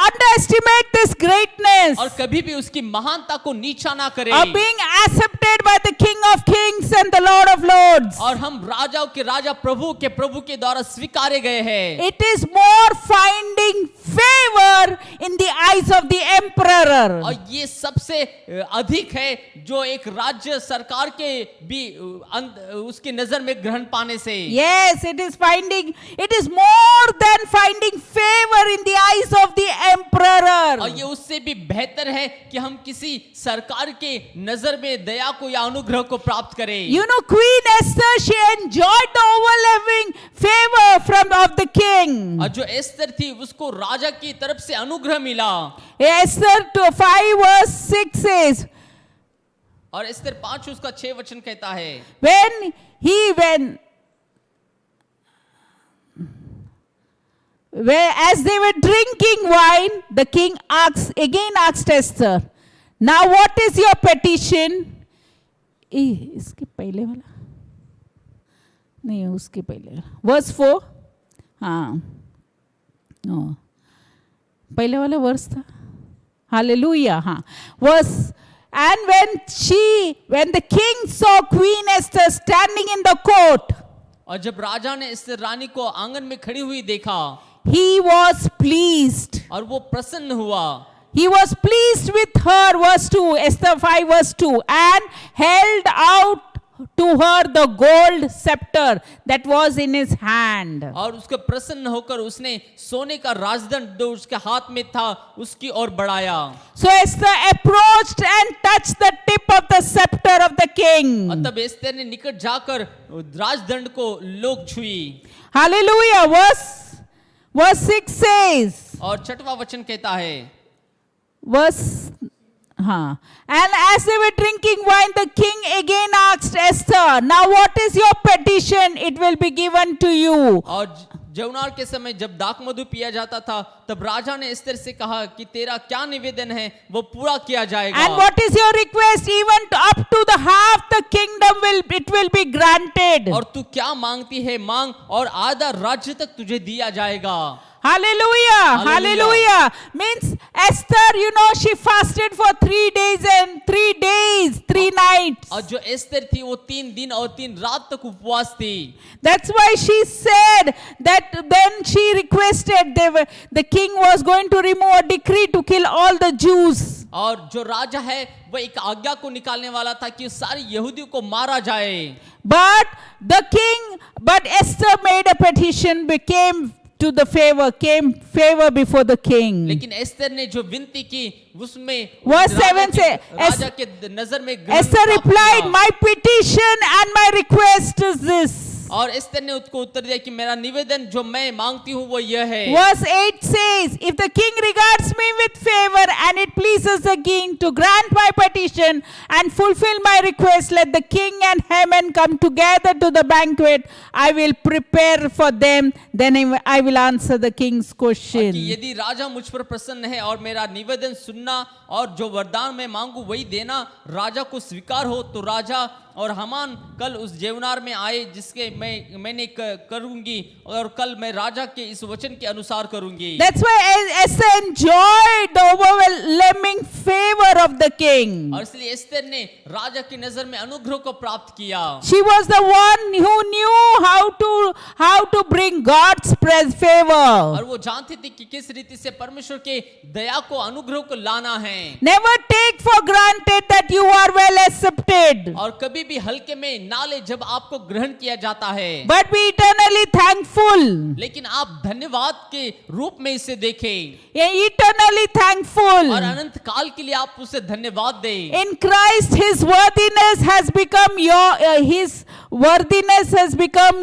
underestimate this greatness और कभी भी उसकी महानता को नीचा ना करें। of being accepted by the King of Kings and the Lord of Lords. और हम राजाओं के राजा, प्रभु के द्वारा स्वीकारे गए हैं। It is more finding favor in the eyes of the emperor. और ये सबसे अधिक है जो एक राज्य सरकार के भी उसकी नजर में ग्रहण पाने से। Yes, it is more than finding favor in the eyes of the और emperor. ये उससे भी बेहतर है कि हम किसी सरकार के नजर में दया को या अनुग्रह को प्राप्त करें। You know, Queen Esther, she enjoyed the overwhelming favor of the king. और जो एस्तर थी उसको राजा की तरफ से अनुग्रह मिला। Esther 5 verse 6 says, और एस्तर 5 उसका 6 वचन कहता है, as they were drinking wine, the king asked Esther, now what is your petition? इसके पहले वाला नहीं, उसके पहले verse 4, हाँ, पहले वाला वर्स था। हालेलुया, हाँ, verse, and when the king saw Queen Esther standing in the court, और जब राजा ने एस्तर रानी को आंगन में खड़ी हुई देखा, he was pleased. और वो प्रसन्न हुआ। He was pleased with her, verse 2, Esther 5 verse 2, and held out to her the gold scepter that was in his hand. और उसके प्रसन्न होकर उसने सोने का राजदंड जो उसके हाथ में था उसकी ओर बढ़ाया। So Esther approached and touched the tip of the scepter of the king. और तब एस्तर ने निकट जाकर राजदंड को लोग छुई। Hallelujah. Verse 6 says, और 6वां वचन कहता है, and as they were drinking wine, the king again asked Esther, now what is your petition? It will be given to you. और जौनार के समय जब दाखमधु पिया जाता था तब राजा ने एस्तर से कहा कि तेरा क्या निवेदन है वो पूरा किया जाएगा। And what is your request? Even up to the half the kingdom it will be granted. और तू क्या मांगती है मांग, और आधा राज्य तक तुझे दिया जाएगा। Hallelujah. Hallelujah. Hallelujah. Means Esther, she fasted for 3 days and 3 days, 3 nights. और जो एस्तर थी वो 3 दिन और 3 रात तक उपवास थी. That's why she said that then she requested, the king was going to remove a decree to kill all the Jews. और जो राजा है वो एक आज्ञा को निकालने वाला था कि सारे यहूदियों को मारा जाए. But Esther made a petition, came favor before the king. लेकिन एस्तर ने जो विनती की उसमें Verse 7 से राजा के नजर में ग्रहण Esther प्राप्त replied, किया. my petition and my request is this. और एस्तर ने उसको उत्तर दिया कि मेरा निवेदन जो मैं मांगती हूँ वो यह है. Verse 8 says, if the king regards me with favor and it pleases the king to grant my petition and fulfill my request, let the king and Haman come together to the banquet. I will prepare for them. Then I will answer the king's question. कि यदि राजा मुझ पर प्रसन्न है और मेरा निवेदन सुनना और जो वरदान मैं मांगू वही देना राजा को स्वीकार हो, तो राजा और हमान कल उस जेवनार में आए जिसके मैंने करूंगी और कल मैं राजा के इस वचन के अनुसार करूंगी. That's why Esther enjoyed the overwhelming favor of the king. और इसलिए एस्तर ने राजा की नजर में अनुग्रह को प्राप्त किया. She was the one who knew how to bring God's favor. और वो जानती थी कि किस रीति से परमेश्वर के दया को अनुग्रह को लाना है. Never take for granted that you are well accepted, और कभी भी हल्के में ना ले जब आपको ग्रहण किया जाता है, but be eternally thankful. लेकिन आप धन्यवाद के रूप में इसे देखें Eternally thankful. और अनंत काल के लिए आप उसे धन्यवाद दें. In Christ, His worthiness has become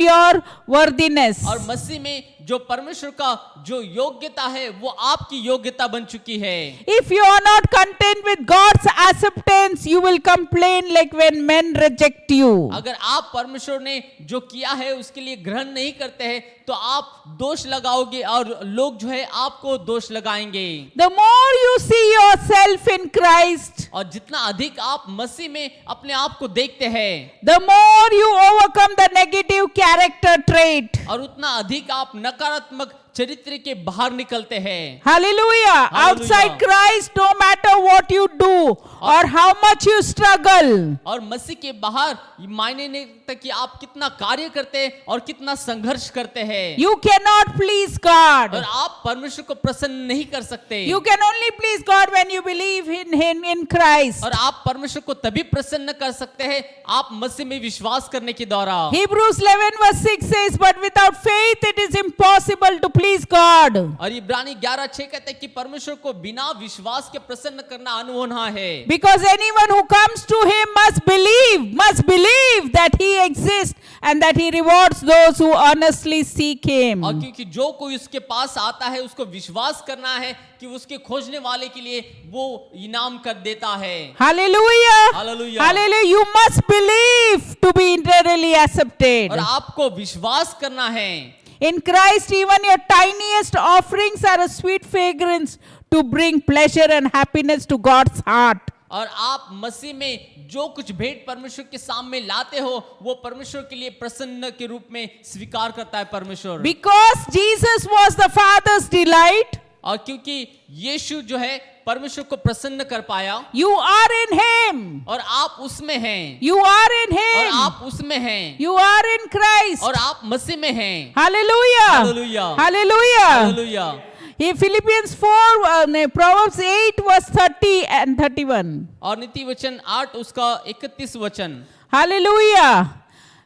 your worthiness. और मसीह में जो परमेश्वर का जो योग्यता है वो आपकी योग्यता बन चुकी है. If you are not content with God's acceptance, you will complain like when men reject you. अगर आप परमेश्वर ने जो किया है उसके लिए ग्रहण नहीं करते हैं तो आप दोष लगाओगे और लोग जो है आपको दोष लगाएंगे. The more you see yourself in Christ, और जितना अधिक आप मसीह में अपने आप को देखते हैं, the more you overcome the negative character trait. और उतना अधिक आप नकारात्मक चरित्र के बाहर निकलते हैं. Hallelujah. Outside Christ, no matter what you do or how much you struggle, और मसीह के बाहर मायने नहीं रखता कि आप कितना कार्य करते हैं और कितना संघर्ष करते हैं. you cannot please God. और आप परमेश्वर को प्रसन्न नहीं कर सकते. You can only please God when you believe in Christ. और आप परमेश्वर को तभी प्रसन्न कर सकते हैं आप मसीह में विश्वास करने के द्वारा. Hebrews 11 verse 6 says, but without faith it is impossible to please God. और इब्रानी 11:6 कहते हैं कि परमेश्वर को बिना विश्वास के प्रसन्न करना अनहोना है. Because anyone who comes to Him must believe that He exists and that He rewards those who honestly seek Him. और क्योंकि जो कोई उसके पास आता है उसको विश्वास करना है कि उसके खोजने वाले के लिए वो इनाम कर देता है. Hallelujah. Hallelujah. Hallelujah. You must believe to be eternally accepted. और आपको विश्वास करना है. In Christ, even your tiniest offerings are a sweet fragrance to bring pleasure and happiness to God's heart. और आप मसीह में जो कुछ भेंट परमेश्वर के सामने लाते हो वो परमेश्वर के लिए प्रसन्न के रूप में स्वीकार करता है परमेश्वर. Because Jesus was the Father's delight, और क्योंकि यीशु जो है परमेश्वर को प्रसन्न कर पाया, you are in Him. और आप उसमें हैं. You are in और Him. आप उसमें हैं. You are in Christ. और आप मसीह में हैं. Hallelujah. Hallelujah. Hallelujah. Hallelujah. In Philippians 4, Proverbs 8 verse 30 and 31. और नीति वचन 8 उसका 31 वचन. Hallelujah.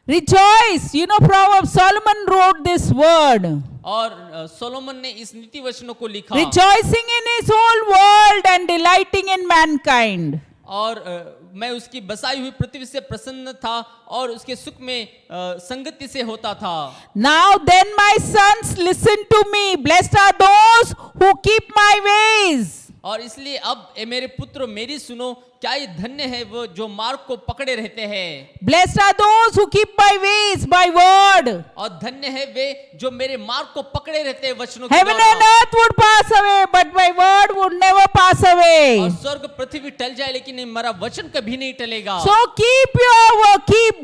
Rejoice. Proverbs, Solomon wrote this word. और सोलोमन ने इस नीति वचनों को लिखा. Rejoicing in his whole world and delighting in mankind. और मैं उसकी बसाई हुई पृथ्वी से प्रसन्न था और उसके सुख में संगति से होता था. Now then, my sons, listen to me. Blessed are those who keep my ways. और इसलिए अब ए मेरे पुत्र मेरी सुनो, क्या ये धन्य है वो जो मार्ग को पकड़े रहते हैं. Blessed are those who keep my ways, my word. और धन्य है वे जो मेरे मार्ग को पकड़े रहते हैं वचनों के Heaven द्वारा. and earth would pass away, but my word would never pass away. और स्वर्ग पृथ्वी टल जाए लेकिन हमारा वचन कभी नहीं टलेगा। So keep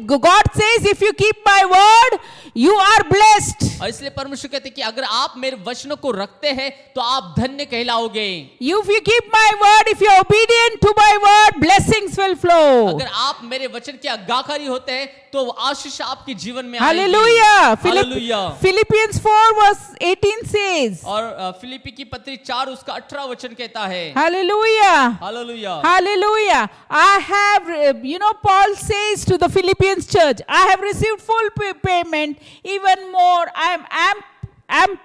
God says, if you keep my word, you are blessed. और इसलिए परमेश्वर कहते हैं कि अगर आप मेरे वचनों को रखते हैं तो आप धन्य कहलाओगे। If you keep my word, if you are obedient to my word, blessings will flow. अगर आप मेरे वचन के आज्ञाकारी होते हैं तो आशीष आपके जीवन में आएगी। Hallelujah. Hallelujah. Philippians 4 verse 18 says, और फिलिपी की पत्री 4 उसका 18 वचन कहता है। Hallelujah. Hallelujah. Hallelujah. I have, Paul says to the Philippians church, I have received full payment, even more. I am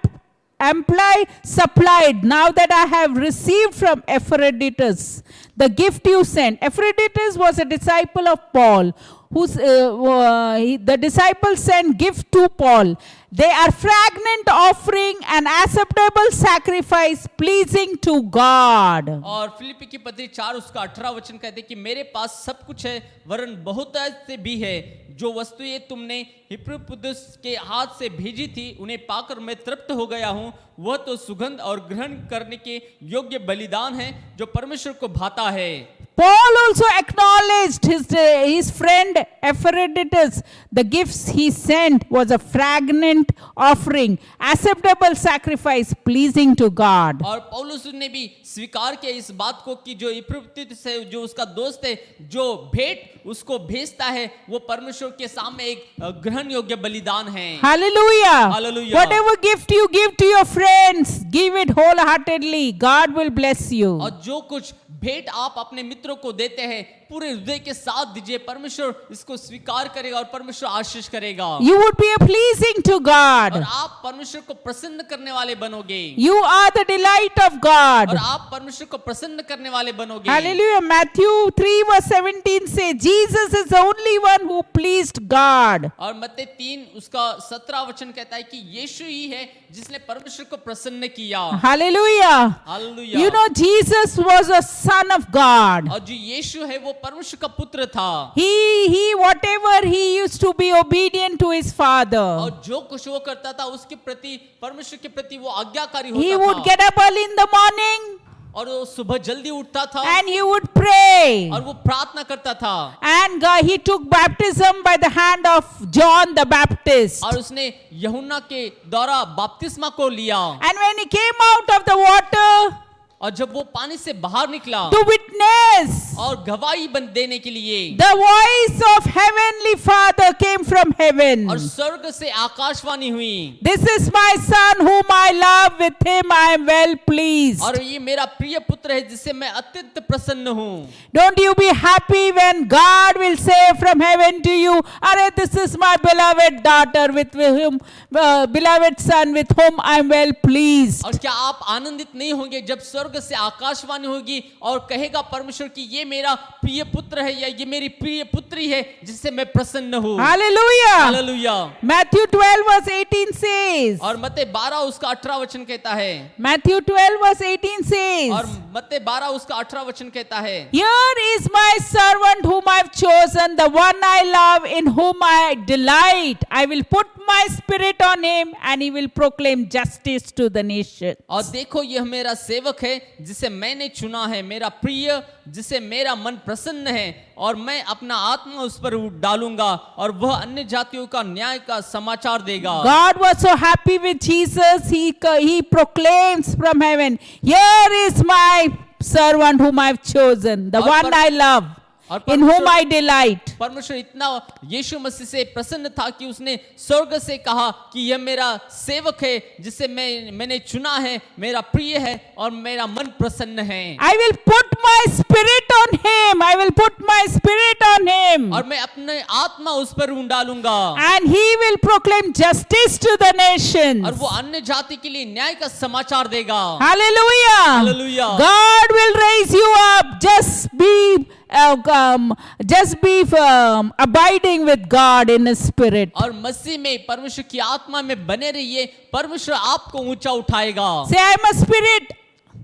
amply supplied now that I have received from Epaphroditus the gift you sent. Epaphroditus was a disciple of Paul. The disciples sent gift to Paul. They are fragrant offering and acceptable sacrifice pleasing to God. और फिलिपी की पत्री 4 उसका 18 वचन कहते हैं कि मेरे पास सब कुछ है वरन बहुत से भी है। जो वस्तुएं तुमने हिप्पीपुदुस के हाथ से भेजी थी उन्हें पाकर मैं तृप्त हो गया हूँ। वह तो सुगंध और ग्रहण करने के योग्य बलिदान है जो परमेश्वर को भाता है। Paul also acknowledged his friend Epaphroditus. The gifts he sent was a fragrant offering, acceptable sacrifice, pleasing to God. और पौलुस ने भी स्वीकार किया इस बात को कि जो इपफ्रोदितुस है जो उसका दोस्त है जो भेंट उसको भेजता है वो परमेश्वर के सामने एक ग्रहण योग्य बलिदान है। Hallelujah. Hallelujah. Whatever gift you give to your friends, give it wholeheartedly. God will bless you. और जो कुछ भेंट आप अपने मित्रों को देते हैं पूरे हृदय के साथ दीजिए। परमेश्वर इसको स्वीकार करेगा और परमेश्वर आशीष करेगा। You would be pleasing to God. और आप परमेश्वर को प्रसन्न करने वाले बनोगे। You are the delight of God. और आप परमेश्वर को प्रसन्न करने वाले बनोगे। Hallelujah. Matthew 3 verse 17 says, Jesus is the only one who pleased God. और मत्ती 3 उसका 17 वचन कहता है कि यीशु ही है जिसने परमेश्वर को प्रसन्न किया। Hallelujah. Hallelujah. Jesus was a son of God. और जो यीशु है वो परमेश्वर का पुत्र था। Whatever he used to be obedient to his father. और जो कुछ वो करता था उसके प्रति परमेश्वर के प्रति वो आज्ञाकारी होता He था। would get up early in the morning और वो सुबह जल्दी उठता था and he would pray. और वो प्रार्थना करता था। And he took baptism by the hand of John the Baptist. और उसने यूहन्ना के द्वारा बपतिस्मा को लिया। And when he came out of the water और जब वो पानी से बाहर निकला to witness, और गवाही देने के लिए the voice of heavenly Father came from heaven. और स्वर्ग से आकाशवाणी हुई, This is my son whom I love, with him I am well pleased. और ये मेरा प्रिय पुत्र है जिससे मैं अत्यंत प्रसन्न हूँ। Don't you be happy when God will say from heaven to you, Are, this is my beloved daughter with whom, beloved son with whom I am well pleased. और क्या आप आनंदित नहीं होंगे जब स्वर्ग से आकाशवाणी होगी और कहेगा परमेश्वर कि ये मेरा प्रिय पुत्र है या ये मेरी प्रिय पुत्री है जिससे मैं प्रसन्न हूँ। Hallelujah. Hallelujah. Matthew 12 verse 18 says. और मत्ती 12 उसका 18 वचन कहता है। Matthew 12 verse 18 says. और मत्ती 12 उसका 18 वचन कहता है। Here is my servant whom I have chosen, the one I love, in whom I delight. I will put my spirit on him and he will proclaim justice to the nation. और देखो यह मेरा सेवक है जिसे मैंने चुना है, मेरा प्रिय जिसे मेरा मन प्रसन्न है, और मैं अपना आत्मा उस पर डालूंगा और वह अन्य जातियों का न्याय का समाचार देगा। God was so happy with Jesus. He proclaims from heaven, Here is my servant whom I have chosen, the one I love, in whom I delight. परमेश्वर इतना यीशु मसीह से प्रसन्न था कि उसने स्वर्ग से कहा कि यह मेरा सेवक है जिसे मैंने चुना है, मेरा प्रिय है और मेरा मन प्रसन्न है। I will put my spirit on him. I will put my spirit on him. और मैं अपने आत्मा उस पर डालूंगा। And he will proclaim justice to the nations. और वो अन्य जाति के लिए न्याय का समाचार देगा। Hallelujah. Hallelujah. God will raise you up. Just be abiding with God in His Spirit. और मसीह में परमेश्वर की आत्मा में बने रहिए, परमेश्वर आपको ऊंचा उठाएगा। Say, I am a spirit.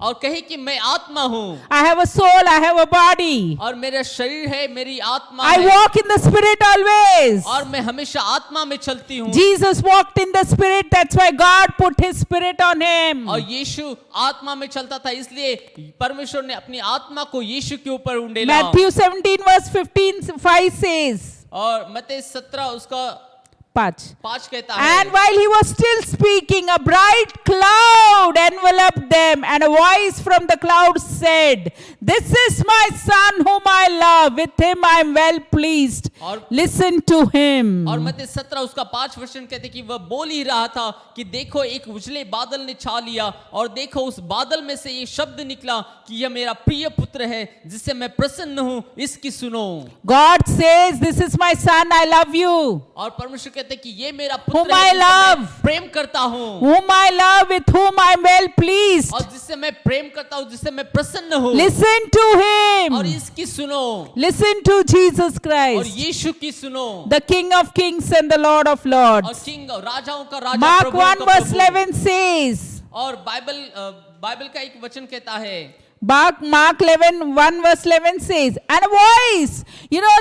और कहे कि मैं आत्मा हूँ I have a soul, I have a body. और मेरा शरीर है, मेरी आत्मा I है walk in the Spirit always. और मैं हमेशा आत्मा में चलती हूँ। Jesus walked in the Spirit, that's why God put His Spirit on Him. और यीशु आत्मा में चलता था, इसलिए परमेश्वर ने अपनी आत्मा को यीशु के ऊपर उंडेला। Matthew 17 verse 15, 5 says, और मत्ती 17 उसका 5 कहता है, And while he was still speaking, a bright cloud enveloped them, and a voice from the cloud said, This is my son whom I love, with him I am well pleased. और- Listen to him. और मत्ती 17 उसका 5 वचन कहते कि वह बोल ही रहा था कि देखो एक उजले बादल ने छा लिया और देखो उस बादल में से ये शब्द निकला कि यह मेरा प्रिय पुत्र है जिससे मैं प्रसन्न हूँ, इसकी सुनो। God says, This is my son, I love you. और परमेश्वर कहते कि ये मेरा Whom पुत्र है I जिससे मैं love. प्रेम करता हूँ Whom I love, with whom I am well pleased. और जिससे मैं प्रेम करता हूँ, जिससे मैं प्रसन्न हूँ। Listen to और him. इसकी सुनो Listen to Jesus और Christ, यीशु की सुनो। the King of kings and the Lord of और lords. किंग राजाओं का राजा, Mark प्रभुओं 1 का verse प्रभु। 11 says, और बाइबल का एक वचन कहता है, Mark 11, 1 verse 11 says, and a voice,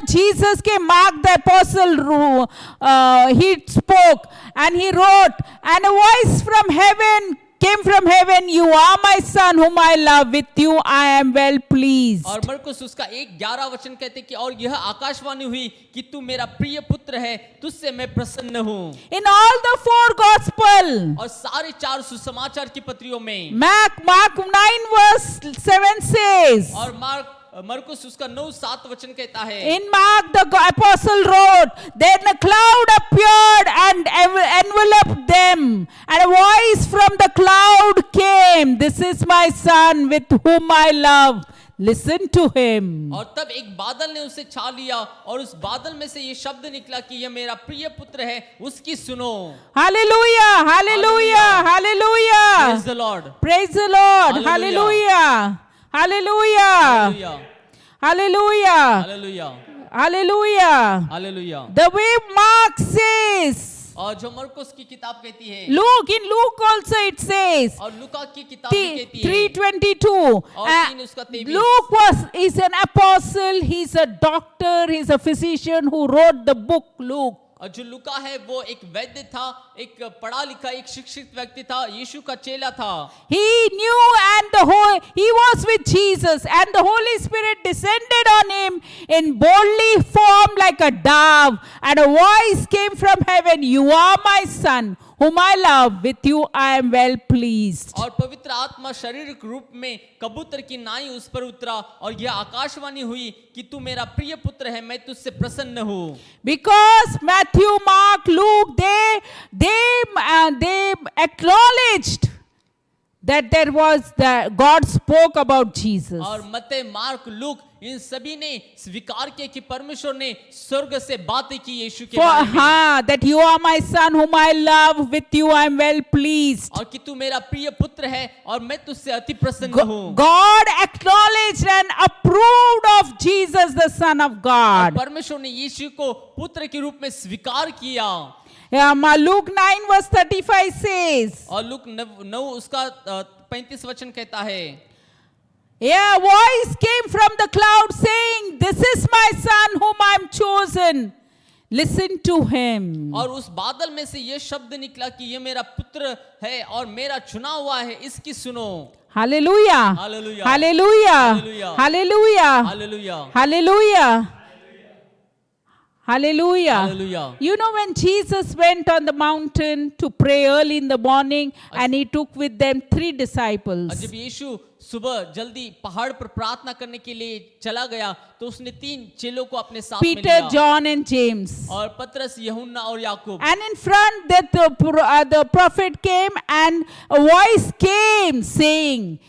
Jesus came, Mark the apostle, he spoke and he wrote, and a voice from heaven came from heaven, You are my son whom I love, with you I am well pleased. और मरकुस उसका 1:11 वचन कहते कि और यह आकाशवाणी हुई कि तू मेरा प्रिय पुत्र है, तुझसे मैं प्रसन्न हूँ। In all the 4 gospel, और सारे 4 सुसमाचार की पत्रियों में Mark 9 verse 7 says, और मरकुस उसका 9-7 वचन कहता है, in Mark the apostle wrote, Then a cloud appeared and enveloped them, and a voice from the cloud came, This is my son with whom I love. Listen to him. और तब एक बादल ने उसे छा लिया और उस बादल में से ये शब्द निकला कि यह मेरा प्रिय पुत्र है, उसकी सुनो। Hallelujah, hallelujah, hallelujah. Praise the Lord. Praise the Lord. Hallelujah. Hallelujah. Hallelujah. Hallelujah. Hallelujah. Hallelujah. The way Mark says, और जो मरकुस की किताब कहती है, in Luke also it says, और लुका की किताब भी कहती है, 3:22. और 3 उसका 23। Luke is an apostle, he's a doctor, he's a physician who wrote the book Luke. और जो लुका है वो एक वैद्य था, एक पढ़ा लिखा, एक शिक्षित व्यक्ति था, यीशु का चेला था। He knew and he was with Jesus, and the Holy Spirit descended on him in boldly form like a dove, and a voice came from heaven, You are my son, whom I love, with you I am well pleased. और पवित्र आत्मा शारीरिक रूप में कबूतर की नाई उस पर उतरा और यह आकाशवाणी हुई कि तू मेरा प्रिय पुत्र है, मैं तुझसे प्रसन्न हूँ। Because Matthew, Mark, Luke, they acknowledged that there was God spoke about Jesus. और मत्ते, मार्क, लूक इन सभी ने स्वीकार किया कि परमेश्वर ने स्वर्ग से बातें की यीशु के बारे में, That you are my son whom I love, with you I am well pleased. और कि तू मेरा प्रिय पुत्र है और मैं तुझसे अति प्रसन्न हूँ। God acknowledged and approved of Jesus, the Son of God. परमेश्वर ने यीशु को पुत्र के रूप में स्वीकार किया। Luke 9 verse 35 says, और लूक 9 उसका 35 वचन कहता है, a voice came from the cloud saying, This is my son whom I am chosen. Listen to him. और उस बादल में से यह शब्द निकला कि यह मेरा पुत्र है और मेरा चुना हुआ है, इसकी सुनो। Hallelujah. Hallelujah. Hallelujah. Hallelujah. Hallelujah. Hallelujah. Hallelujah. Hallelujah. Hallelujah. You know, when Jesus went on the mountain to pray early in the morning, and he took with them 3 और disciples. जब यीशु सुबह जल्दी पहाड़ पर प्रार्थना करने के लिए चला गया तो उसने 3 चेलों को अपने साथ में Peter, लिया, John, and James. और पतरस, यूहन्ना और याकूब। And in front, the prophet came, and a voice came saying,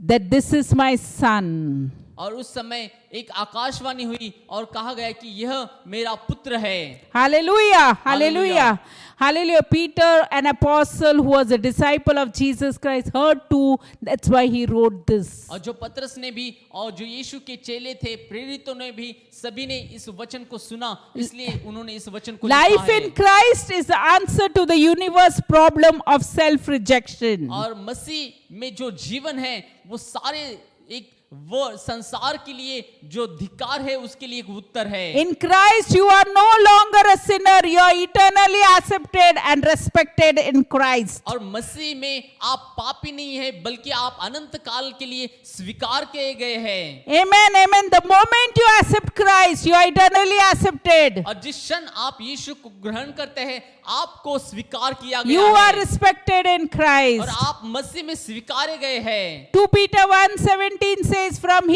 that this is my son. और उस समय एक आकाशवाणी हुई और कहा गया कि यह मेरा पुत्र है। Hallelujah. Hallelujah. Hallelujah. Peter, an apostle who was a disciple of Jesus Christ, heard too. That's why he wrote this. और जो पतरस ने भी और जो यीशु के चेले थे, प्रेरितों ने भी, सभी ने इस वचन को सुना, इसलिए उन्होंने इस वचन को लिखा Life है। in Christ is the answer to the universe problem of self-rejection. और मसीह में जो जीवन है वो सारे एक वो संसार के लिए जो धिक्कार है उसके लिए एक उत्तर है। In Christ, you are no longer a sinner. You are eternally accepted and respected in Christ. और मसीह में आप पापी नहीं है बल्कि आप अनंत काल के लिए स्वीकार किए गए हैं। Amen. Amen. The moment you accept Christ, you are eternally accepted. और जिस क्षण आप यीशु को ग्रहण करते हैं आपको स्वीकार किया गया You are है respected in और Christ. आप मसीह में स्वीकारे गए हैं। 2 Peter 1:17 says, "From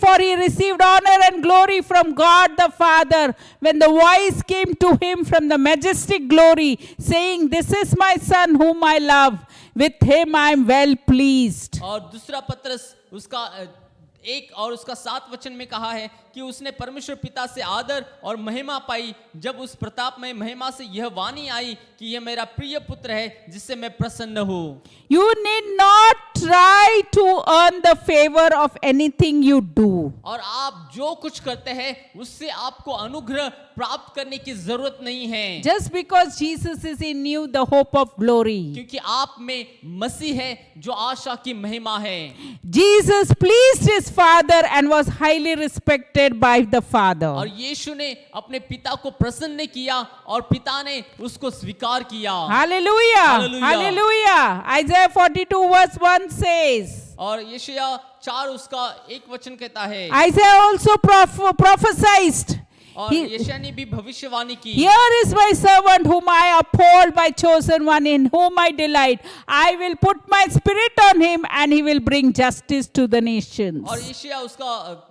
for he received honor and glory from God the Father, when the voice came to him from the majestic glory, saying, This is my Son whom I love. With him I am well pleased." और दूसरा पत्रस उसका 1 और उसका 7 वचन में कहा है कि उसने परमेश्वर पिता से आदर और महिमा पाई जब उस प्रताप में महिमा से यह वाणी आई कि यह मेरा प्रिय पुत्र है जिससे मैं प्रसन्न हूँ। You need not try to earn the favor of anything you do. और आप जो कुछ करते हैं उससे आपको अनुग्रह प्राप्त करने की जरूरत नहीं है, Just because Jesus is in you, the hope of glory. क्योंकि आप में मसीह है जो आशा की महिमा है। Jesus pleased his Father and was highly respected by the Father. और यीशु ने अपने पिता को प्रसन्न किया और पिता ने उसको स्वीकार किया। Hallelujah. Hallelujah. Hallelujah. Isaiah 42 verse 1 says, और यशायाह 4 उसका 1 वचन कहता है, Isaiah also prophesied. और यशायाह ने भी भविष्यवाणी की, Here is my servant whom I uphold, my chosen one in whom I delight. I will put my spirit on him and he will bring justice to the nations. और यशायाह उसका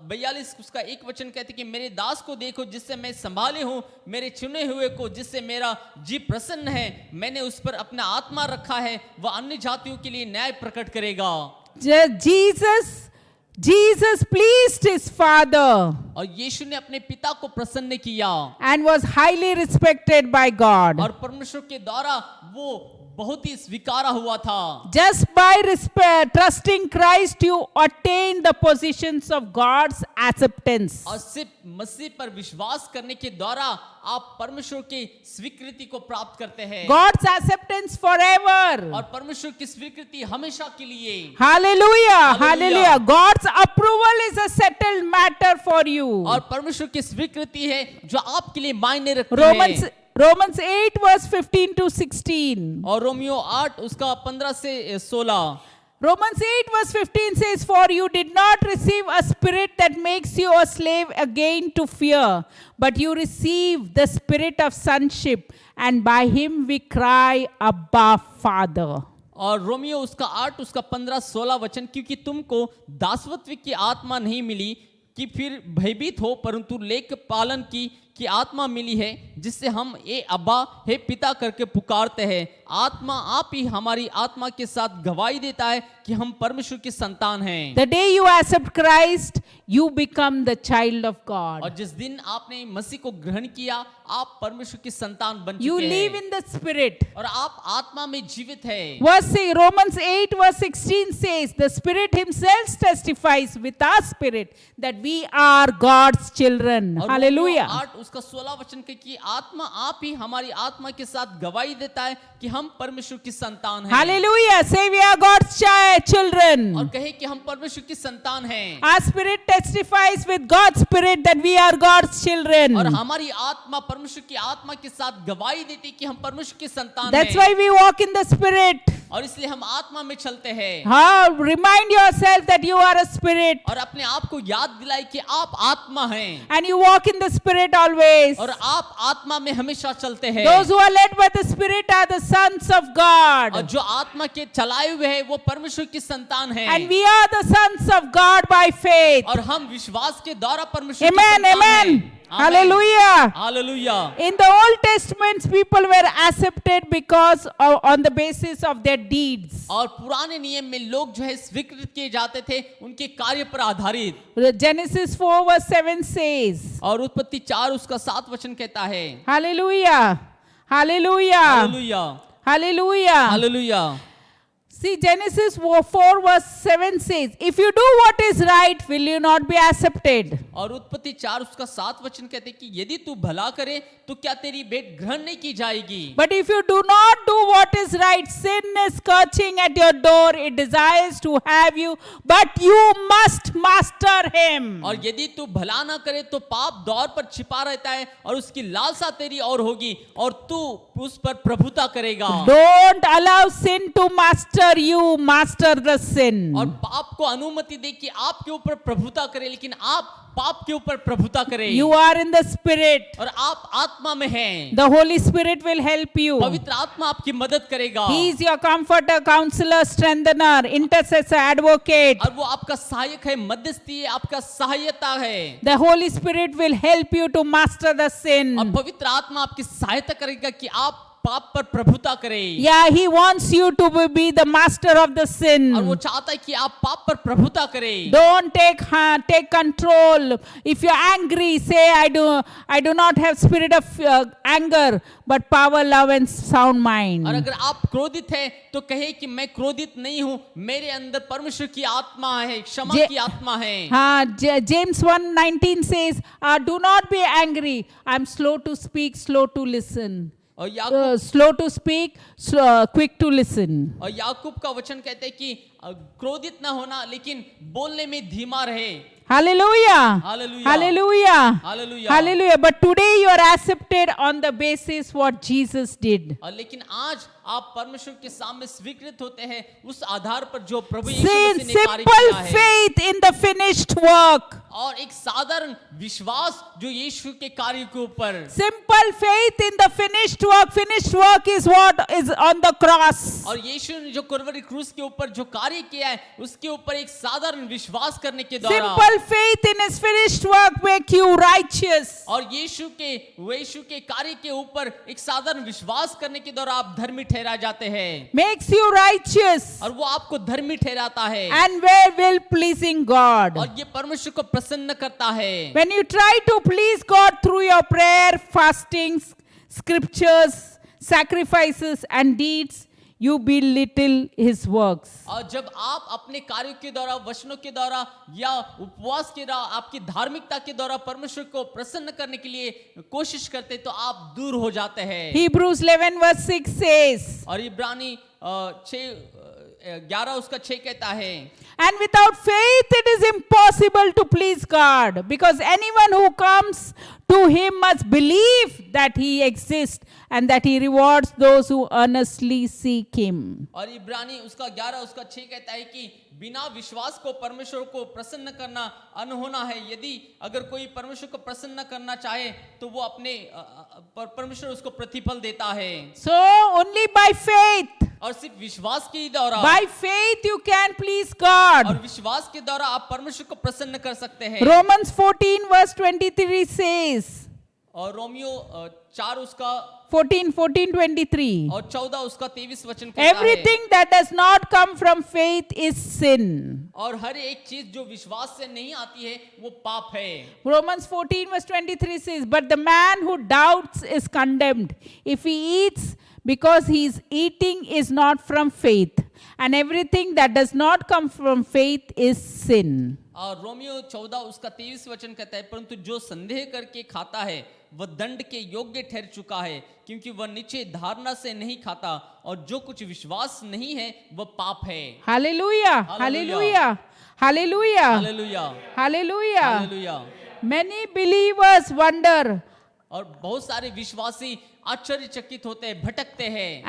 42 उसका 1 वचन कहते कि मेरे दास को देखो जिससे मैं संभाले हूँ, मेरे चुने हुए को जिससे मेरा जी प्रसन्न है। मैंने उस पर अपना आत्मा रखा है, वह अन्य जातियों के लिए न्याय प्रकट करेगा। Jesus pleased his Father और यीशु ने अपने पिता को प्रसन्न किया and was highly respected by God. और परमेश्वर के द्वारा वो बहुत ही स्वीकारा हुआ था। Just by trusting Christ, you attain the positions of God's acceptance. और सिर्फ मसीह पर विश्वास करने के द्वारा आप परमेश्वर की स्वीकृति को प्राप्त करते हैं। God's acceptance forever. और परमेश्वर की स्वीकृति हमेशा के लिए। Hallelujah. Hallelujah. Hallelujah. God's approval is a settled matter for you. और परमेश्वर की स्वीकृति है जो आपके लिए मायने रखती है। Romans 8 verse 15 to 16. और रोमियो 8 उसका 15 से 16। Romans 8 verse 15 says, For you did not receive a spirit that makes you a slave again to fear, but you received the spirit of sonship, and by him we cry, Abba, Father. और Romeo उसका 8 उसका 15-16 वचन, क्योंकि तुमको दासत्व की आत्मा नहीं मिली कि फिर भयभीत हो, परंतु लेख पालन की आत्मा मिली है जिससे हम ए अब्बा हे पिता करके पुकारते हैं। आत्मा आप ही हमारी आत्मा के साथ गवाही देता है कि हम परमेश्वर की संतान हैं। The day you accept Christ, you become the child of God. और जिस दिन आपने मसीह को ग्रहण किया आप परमेश्वर की संतान बन You चुके live हैं in the spirit. और आप आत्मा में जीवित हैं। Romans 8 verse 16 says, The Spirit himself testifies with our spirit that we are God's children. और Hallelujah. 8 उसका 16 वचन के कि आत्मा आप ही हमारी आत्मा के साथ गवाही देता है कि हम परमेश्वर की संतान हैं। Hallelujah. Say we are God's children. और कहे कि हम परमेश्वर की संतान हैं। Our spirit testifies with God's spirit that we are God's children. और हमारी आत्मा परमेश्वर की आत्मा के साथ गवाही देती कि हम परमेश्वर की संतान That's हैं। why we walk in the spirit. और इसलिए हम आत्मा में चलते हैं। Remind yourself that you are a spirit. और अपने आप को याद दिलाए कि आप आत्मा हैं। And you walk in the spirit always. और आप आत्मा में हमेशा चलते हैं। Those who are led by the spirit are the sons of God. और जो आत्मा के चलाए हुए हैं वो परमेश्वर की संतान हैं। And we are the sons of God by faith. और हम विश्वास के द्वारा परमेश्वर की Amen, संतान amen. हैं। Hallelujah. Hallelujah. In the Old Testament, people were accepted because on the basis of their deeds. और पुराने नियम में लोग जो है स्वीकृत किए जाते थे उनके कार्य पर आधारित। Genesis 4 verse 7 says, और उत्पत्ति 4 उसका 7 वचन कहता है। Hallelujah. Hallelujah. Hallelujah, Hallelujah. Hallelujah. See, Genesis 4 verse 7 says, if you do what is right, will you not be accepted? और उत्पत्ति 4 उसका 7 वचन कहते हैं कि यदि तू भला करे तो क्या तेरी भेंट ग्रहण नहीं की जाएगी। But if you do not do what is right, sin is crouching at your door. It desires to have you, but you must master him. और यदि तू भला ना करे तो पाप द्वार पर छिपा रहता है और उसकी लालसा तेरी और होगी और तू उस पर प्रभुता करेगा। Don't allow sin to master you, master the sin. और पाप को अनुमति दे कि आपके ऊपर प्रभुता करे, लेकिन आप पाप के ऊपर प्रभुता करें। You are in the spirit. और आप आत्मा में हैं। The Holy Spirit will help you. पवित्र आत्मा आपकी मदद करेगा। He is your comforter, counselor, strengthener, intercessor, advocate. और वो आपका सहायक है, मध्यस्थी है, आपका सहायता है। The Holy Spirit will help you to master the sin. और पवित्र आत्मा आपकी सहायता करेगा कि आप पाप पर प्रभुता करें। Yeah, he wants you to be the master of the sin. और वो चाहता है कि आप पाप पर प्रभुता करें। Don't take control. If you're angry, say I do not have spirit of anger, but power, love and sound mind. और अगर आप क्रोधित हैं तो कहे कि मैं क्रोधित नहीं हूँ, मेरे अंदर परमेश्वर की आत्मा है, क्षमा की आत्मा है। हाँ, James 1:19 says, do not be angry. I'm slow to speak, slow to listen. और याकूब Slow to speak, quick to listen. और याकूब का वचन कहते हैं कि क्रोधित ना होना लेकिन बोलने में धीमा रहे। Hallelujah. Hallelujah. Hallelujah. Hallelujah. Hallelujah. But today you are accepted on the basis what Jesus did. और लेकिन आज आप परमेश्वर के सामने स्वीकृत होते हैं उस आधार पर जो प्रभु यीशु Sin, मसीह ने कार्य simple किया है। faith in the finished work. और एक साधारण विश्वास जो यीशु के कार्य के ऊपर। Simple faith in the finished work. Finished work is what is on the cross. और यीशु ने जो कुरवरी क्रूस के ऊपर जो कार्य किया है उसके ऊपर एक साधारण विश्वास करने के द्वारा। Simple faith in his finished work make you righteous. और यीशु के कार्य के ऊपर एक साधारण विश्वास करने के द्वारा आप धर्मी ठहरा जाते हैं। Makes you righteous. और वो आपको धर्मी ठहराता है। And very well pleasing God. और ये परमेश्वर को प्रसन्न करता है। When you try to please God through your prayer, fastings, scriptures, sacrifices and deeds, you belittle his works. और जब आप अपने कार्यों के द्वारा, वचनों के द्वारा या उपवास के द्वारा, आपकी धार्मिकता के द्वारा परमेश्वर को प्रसन्न करने के लिए कोशिश करते तो आप दूर हो जाते हैं। Hebrews 11 verse 6 says, और इब्रानी 11 उसका 6 कहता है, and without faith it is impossible to please God, because anyone who comes to him must believe that he exists and that he rewards those who earnestly seek him. और इब्रानी उसका 11 उसका 6 कहता है कि बिना विश्वास को परमेश्वर को प्रसन्न करना अनहोना है। यदि अगर कोई परमेश्वर को प्रसन्न करना चाहे तो वो अपने परमेश्वर उसको प्रतिफल देता है। So only by faith, और सिर्फ विश्वास के द्वारा, by faith you can please God. और विश्वास के द्वारा आप परमेश्वर को प्रसन्न कर सकते हैं। Romans 14 verse 23 says, और रोमियो 4 उसका 14:23, और 14 उसका 23 वचन कहता है, everything that does not come from faith is sin. और हर एक चीज जो विश्वास से नहीं आती है वो पाप है। Romans 14 verse 23 says, but the man who doubts is condemned if he eats, because he is eating is not from faith, and everything that does not come from faith is sin. और Romeo 14 उसका 23 वचन कहता है, परंतु जो संदेह करके खाता है वह दंड के योग्य ठहर चुका है, क्योंकि वह निश्चय धारणा से नहीं खाता, और जो कुछ विश्वास नहीं है वह पाप है। Hallelujah. Hallelujah. Hallelujah. Hallelujah, Hallelujah. Hallelujah. Many believers wonder, और बहुत सारे विश्वासी आश्चर्यचकित होते हैं, भटकते हैं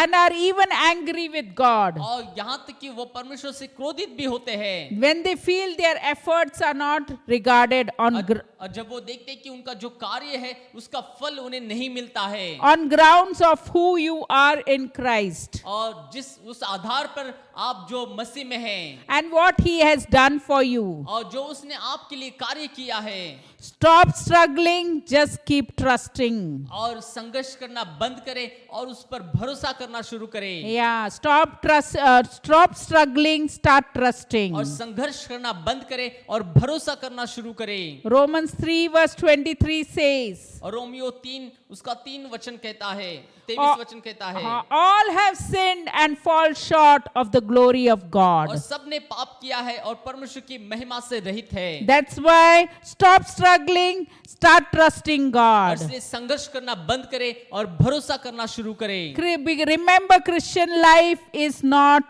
and are even angry with God. और यहाँ तक कि वो परमेश्वर से क्रोधित भी होते हैं। When they feel their efforts are not regarded और जब वो देखते हैं कि उनका जो कार्य है उसका फल उन्हें नहीं मिलता है on grounds of who you are in Christ और उस आधार पर आप जो मसीह में हैं and what He has done for you. और जो उसने आपके लिए कार्य किया है, Stop struggling, just keep trusting. और संघर्ष करना बंद करें और उस पर भरोसा करना शुरू करें। Yeah, stop struggling, start trusting. और संघर्ष करना बंद करें और भरोसा करना शुरू करें। Romans 3 verse 23 says, और रोमियो 3 उसका 3 वचन कहता है, 23 वचन कहता है, all have sinned and fall short of the glory of और God. सबने पाप किया है और परमेश्वर की महिमा से रहित है। That's why stop struggling, start trusting और God. इसलिए संघर्ष करना बंद करें और भरोसा करना शुरू करें। Remember, Christian life is not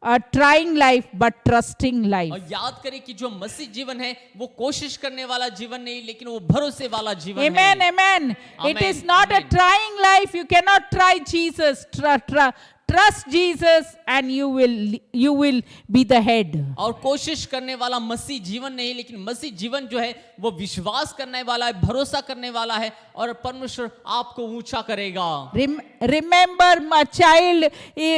a trying life but trusting life. और याद करें कि जो मसीह जीवन है वो कोशिश करने वाला जीवन नहीं, लेकिन वो भरोसे वाला जीवन Amen, है। amen. It Amen, is not amen. a trying life. You cannot try Jesus. Trust Jesus and you will be the head. और कोशिश करने वाला मसीह जीवन नहीं, लेकिन मसीह जीवन जो है वो विश्वास करने वाला है, भरोसा करने वाला है और परमेश्वर आपको ऊंचा करेगा। Remember, my child,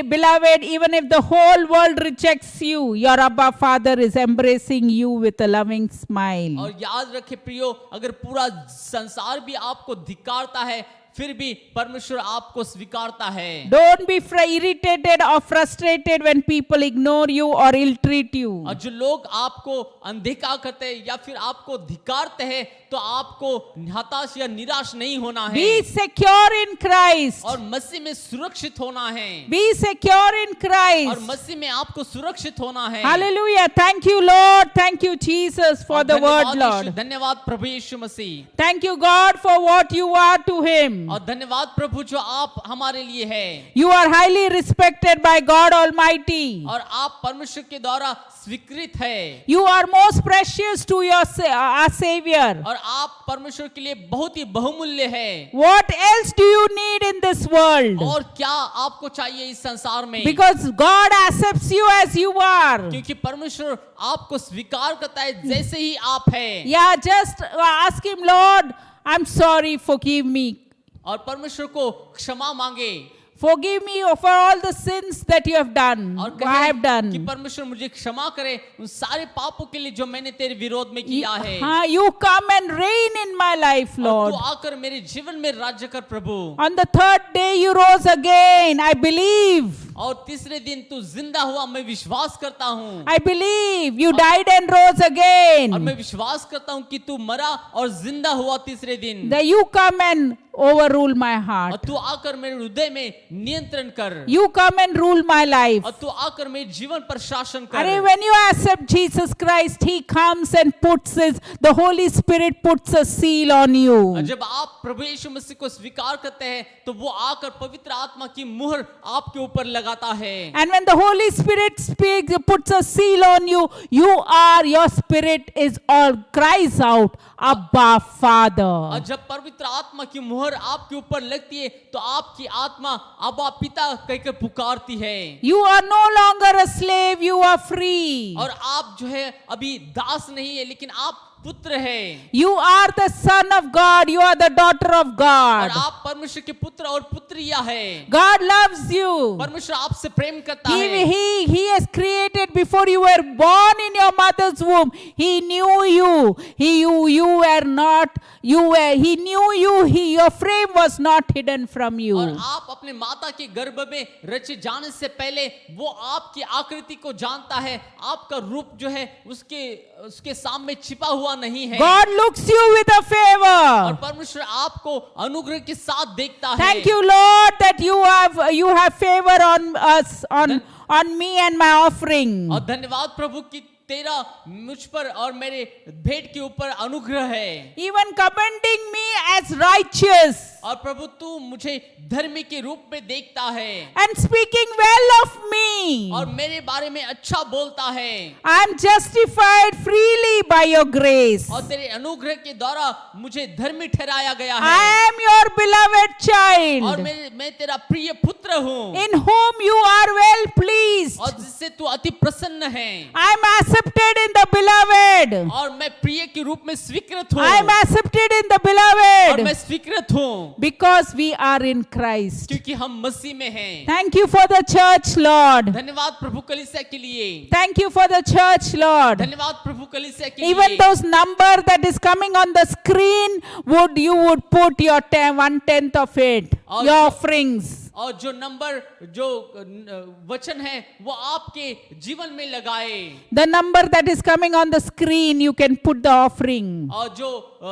beloved, even if the whole world rejects you, your Abba Father is embracing you with a loving smile. और याद रखे प्रियो, अगर पूरा संसार भी आपको धिक्कारता है फिर भी परमेश्वर आपको स्वीकारता है। Don't be irritated or frustrated when people ignore you or ill-treat you. और जो लोग आपको अनदेखा करते हैं या फिर आपको धिक्कारते हैं तो आपको हताश या निराश नहीं होना है। Be secure in Christ. और मसीह में सुरक्षित होना है। Be secure in और Christ. मसीह में आपको सुरक्षित होना है। Hallelujah. Thank you, Lord. Thank you, Jesus, for और the word, धन्यवाद Lord. यीशु, धन्यवाद प्रभु यीशु मसीह। Thank you, God, for what you are to Him. और धन्यवाद प्रभु जो आप हमारे लिए है। You are highly respected by God Almighty. और आप परमेश्वर के द्वारा स्वीकृत है। You are most precious to our Savior. और आप परमेश्वर के लिए बहुत ही बहुमूल्य है। What else do you need in this world? और क्या आपको चाहिए इस संसार में? Because God accepts you as you are. क्योंकि परमेश्वर आपको स्वीकार करता है जैसे ही आप है। Yeah, just ask Him, Lord, I'm sorry, forgive me. और परमेश्वर को क्षमा मांगे। Forgive me for all the sins that you have done. और I have कहें कि done. परमेश्वर मुझे क्षमा करे उन सारे पापों के लिए जो मैंने तेरे विरोध में किया है। हाँ, you come and reign in my life, और Lord. तू आकर मेरे जीवन में राज्य कर प्रभु। On the third day you rose again. I believe. और तीसरे दिन तू जिंदा हुआ, मैं विश्वास करता हूँ। I believe you died and rose और again. मैं विश्वास करता हूँ कि तू मरा और जिंदा हुआ तीसरे दिन। That you come and overrule my और heart. तू आकर मेरे हृदय में नियंत्रण कर। You come and rule my life. और तू आकर मेरे जीवन पर शासन कर। Arey, when you accept Jesus Christ, He comes and the Holy Spirit puts a seal on और you. जब आप प्रभु यीशु मसीह को स्वीकार करते हैं तो वो आकर पवित्र आत्मा की मुहर आपके ऊपर लगाता है। And when the Holy Spirit puts a seal on you, your spirit cries out, Abba, Father. और जब पवित्र आत्मा की मुहर आपके ऊपर लगती है तो आपकी आत्मा अब्बा पिता कहकर पुकारती है। You are no longer a slave, you are free. और आप जो है अभी दास नहीं है, लेकिन आप पुत्र है। You are the son of God, you are the daughter of और God. आप परमेश्वर के पुत्र और पुत्रिया है। God loves you. परमेश्वर आपसे प्रेम करता है। He has created before you were born in your mother's womb. He knew you. He knew you. Your frame was not hidden from you. और आप अपने माता के गर्भ में रचे जाने से पहले वो आपकी आकृति को जानता है। आपका रूप जो है उसके सामने छिपा हुआ नहीं है। God looks you with a और favor. परमेश्वर आपको अनुग्रह के साथ देखता है। Thank you, Lord, that you have favor on us, on me and my offering. और धन्यवाद प्रभु कि तेरा मुझ पर और मेरे भेंट के ऊपर अनुग्रह है। Even commending me as righteous. और प्रभु तू मुझे धर्मी के रूप में देखता है। And speaking well of me. और मेरे बारे में अच्छा बोलता है I am justified freely by your grace. और तेरे अनुग्रह के द्वारा मुझे धर्मी ठहराया गया I है am your beloved और child, मैं तेरा प्रिय पुत्र हूँ in whom you are well pleased. और जिससे तू अति प्रसन्न है I am accepted in the beloved. और मैं प्रिय के रूप में स्वीकृत हूँ I am accepted in the और beloved मैं स्वीकृत हूँ because we are in Christ. क्योंकि हम मसीह में हैं Thank you for the church, Lord. धन्यवाद प्रभु कलीसिया के लिए Thank you for the church, Lord. धन्यवाद प्रभु कलीसिया के Even लिए those number that is coming on the screen, you would put your 1/10 of it, और your जो- offerings. और जो नंबर जो वचन है वो आपके जीवन में लगाए The number that is coming on the screen, you can put the offering. और जो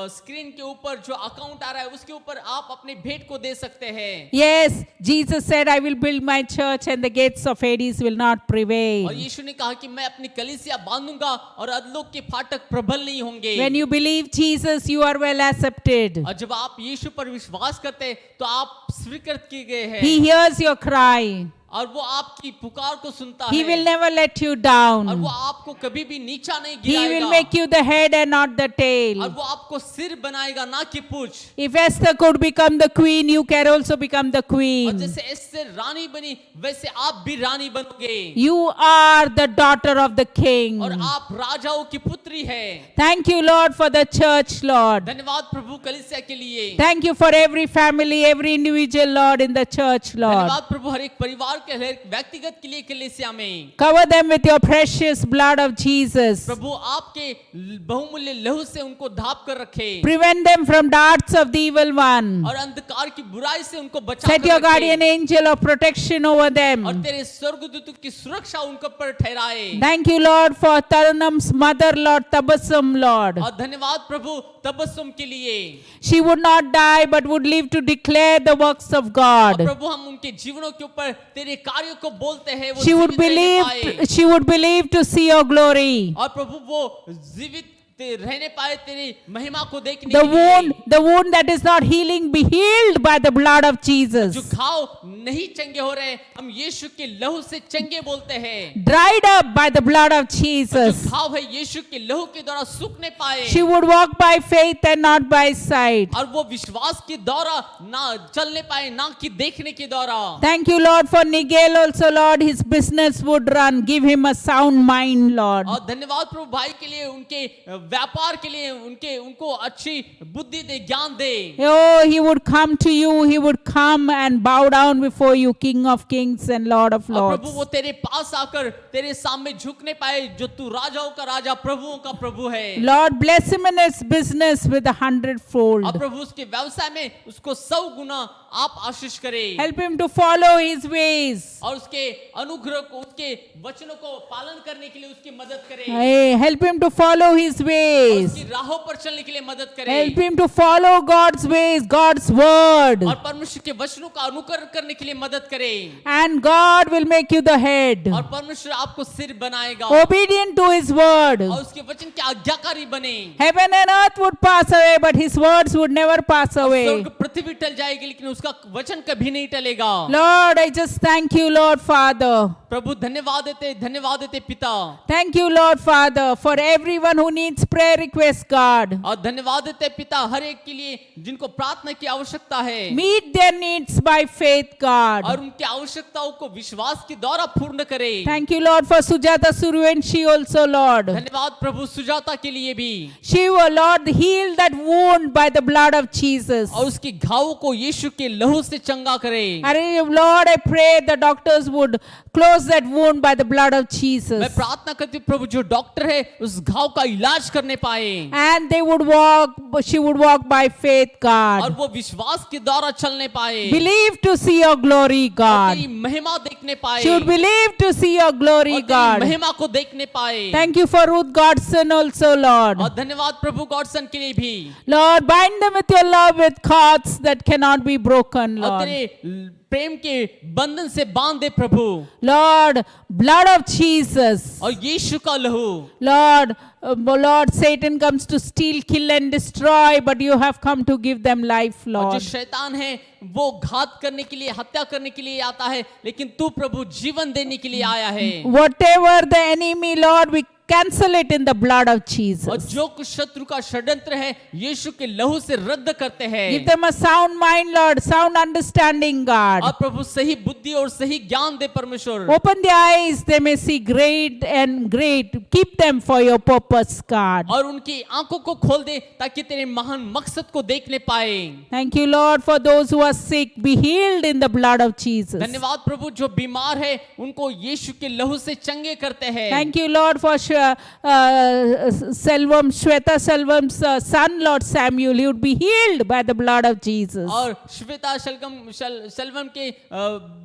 स्क्रीन के ऊपर जो अकाउंट आ रहा है उसके ऊपर आप अपने भेंट को दे सकते हैं Yes, Jesus said, I will build my church and the gates of Hades will not prevail. और यीशु ने कहा कि मैं अपनी कलीसिया बांधूंगा और अधलोक के फाटक प्रबल नहीं होंगे When you believe Jesus, you are well accepted. और जब आप यीशु पर विश्वास करते हैं तो आप स्वीकृत किए गए हैं He hears your cry. और वो आपकी पुकार को सुनता He है will never let you और down. वो आपको कभी भी नीचा नहीं He will गिराएगा make you the head and not the और tail. वो आपको सिर बनाएगा ना कि पूछ If Esther could become the queen, you can also become the और queen. जैसे इससे रानी बनी वैसे आप भी रानी बनोगे You are the daughter of the king. और आप राजाओं की पुत्री है Thank you, Lord, for the church, Lord. धन्यवाद प्रभु कलीसिया के लिए Thank you for every family, every individual, Lord, in the church, Lord. धन्यवाद प्रभु हर एक परिवार के हर एक व्यक्तिगत के लिए कलीसिया में Cover them with your precious blood of Jesus. प्रभु आपके बहुमूल्य लहू से उनको ढाप कर रखे Prevent them from darts of the evil one. और अंधकार की बुराई से उनको बचा Set कर your रखे guardian angel of protection over और them. तेरे स्वर्गदूत की सुरक्षा उनके पर ठहराए Thank you, Lord, for Tarunam's mother, Lord Tabassum, Lord. और धन्यवाद प्रभु तबस्सुम के लिए She would not die but would live to declare the works of और God. प्रभु हम उनके जीवनों के ऊपर तेरे कार्यों को बोलते हैं वो She would जीवित रहने पाए believe, she would believe to see your glory. और प्रभु वो जीवित रहने पाए तेरी महिमा को देखने The के लिए the wound that is not healing be healed by the blood of जो Jesus. घाव नहीं चंगे हो रहे हम यीशु के लहू से चंगे बोलते हैं Dried up by the blood of जो Jesus. घाव है यीशु के लहू के द्वारा सूखने पाए She would walk by faith and not by sight. और वो विश्वास के द्वारा ना चलने पाए ना कि देखने के द्वारा Thank you, Lord, for Nigel also, Lord. His business would run. Give him a sound mind, Lord. और धन्यवाद प्रभु भाई के लिए उनके व्यापार के लिए उनको अच्छी बुद्धि दे ज्ञान दे Oh, he would come to you. He would come and bow down before you, King of kings and Lord of और प्रभु lords. वो तेरे पास आकर तेरे सामने झुकने पाए जो तू राजाओं का राजा प्रभुओं का प्रभु है Lord, bless him in his business with 100-fold. और प्रभु उसके व्यवसाय में उसको 100 गुना आप आशीष करें Help him to follow his ways. और उसके अनुग्रह को उसके वचनों को पालन करने के लिए उसकी मदद करें Hey, help him to follow his और ways. उसकी राहों पर चलने के लिए मदद करें Help him to follow God's ways, God's word. और परमेश्वर के वचनों का अनुकरण करने के लिए मदद करें And God will make you the head. और परमेश्वर आपको सिर बनाएगा Obedient to his word. और उसके वचन के आज्ञाकारी बने Heaven and earth would pass away, but his words would never pass away. स्वर्ग पृथ्वी टल जाएगी लेकिन उसका वचन कभी नहीं टलेगा Lord, I just thank you, Lord Father. प्रभु धन्यवाद देते पिता Thank you, Lord Father, for everyone who needs prayer requests, God. और धन्यवाद देते पिता हर एक के लिए जिनको प्रार्थना की आवश्यकता है Meet their needs by faith, God. और उनकी आवश्यकताओं को विश्वास के द्वारा पूर्ण करे Thank you, Lord, for Sujata Suruvenshi also, Lord. धन्यवाद प्रभु सुजाता के लिए भी She, oh Lord, healed that wound by the blood of Jesus. और उसके घावों को यीशु के लहू से चंगा करे And Lord, I pray the doctors would close that wound by the blood of मैं Jesus. प्रार्थना करती हूँ प्रभु जो डॉक्टर है उस घाव का इलाज करने पाए And they would walk, she would walk by faith, और God. वो विश्वास के द्वारा चलने पाए Believe to see your glory, और God. तेरी महिमा देखने पाए She would believe to see your और glory, तेरी God. महिमा को देखने पाए Thank you for Ruth Godson also, Lord. और धन्यवाद प्रभु गॉडसन के लिए भी Lord, bind them with your love with cords that cannot be broken. broken, और Lord. तेरे प्रेम के बंधन से बांध दे प्रभु। Lord, blood of Jesus. और यीशु का लहू, Lord, Lord, Satan comes to steal, kill and destroy, but you have come to give them life, और Lord. जो शैतान है वो घात करने के लिए, हत्या करने के लिए आता है, लेकिन तू प्रभु जीवन देने के लिए आया है। Whatever the enemy, Lord, we cancel it in the blood of और Jesus. जो कुछ शत्रु का षड्यंत्र है यीशु के लहू से रद्द करते हैं। Give them a sound mind, Lord, sound understanding, God. और प्रभु सही बुद्धि और सही ज्ञान दे परमेश्वर। Open their eyes, they may see great and great. Keep them for your purpose, God. और उनकी आंखों को खोल दे ताकि तेरे महान मकसद को देखने पाए। Thank you, Lord, for those who are sick. Be healed in the blood of Jesus. धन्यवाद प्रभु, जो बीमार है उनको यीशु के लहू से चंगे करते हैं। Thank you, Lord, for Selvam, Shweta Selvam's son, Lord Samuel. He would be healed by the blood of Jesus. और श्वेता सेल्वम के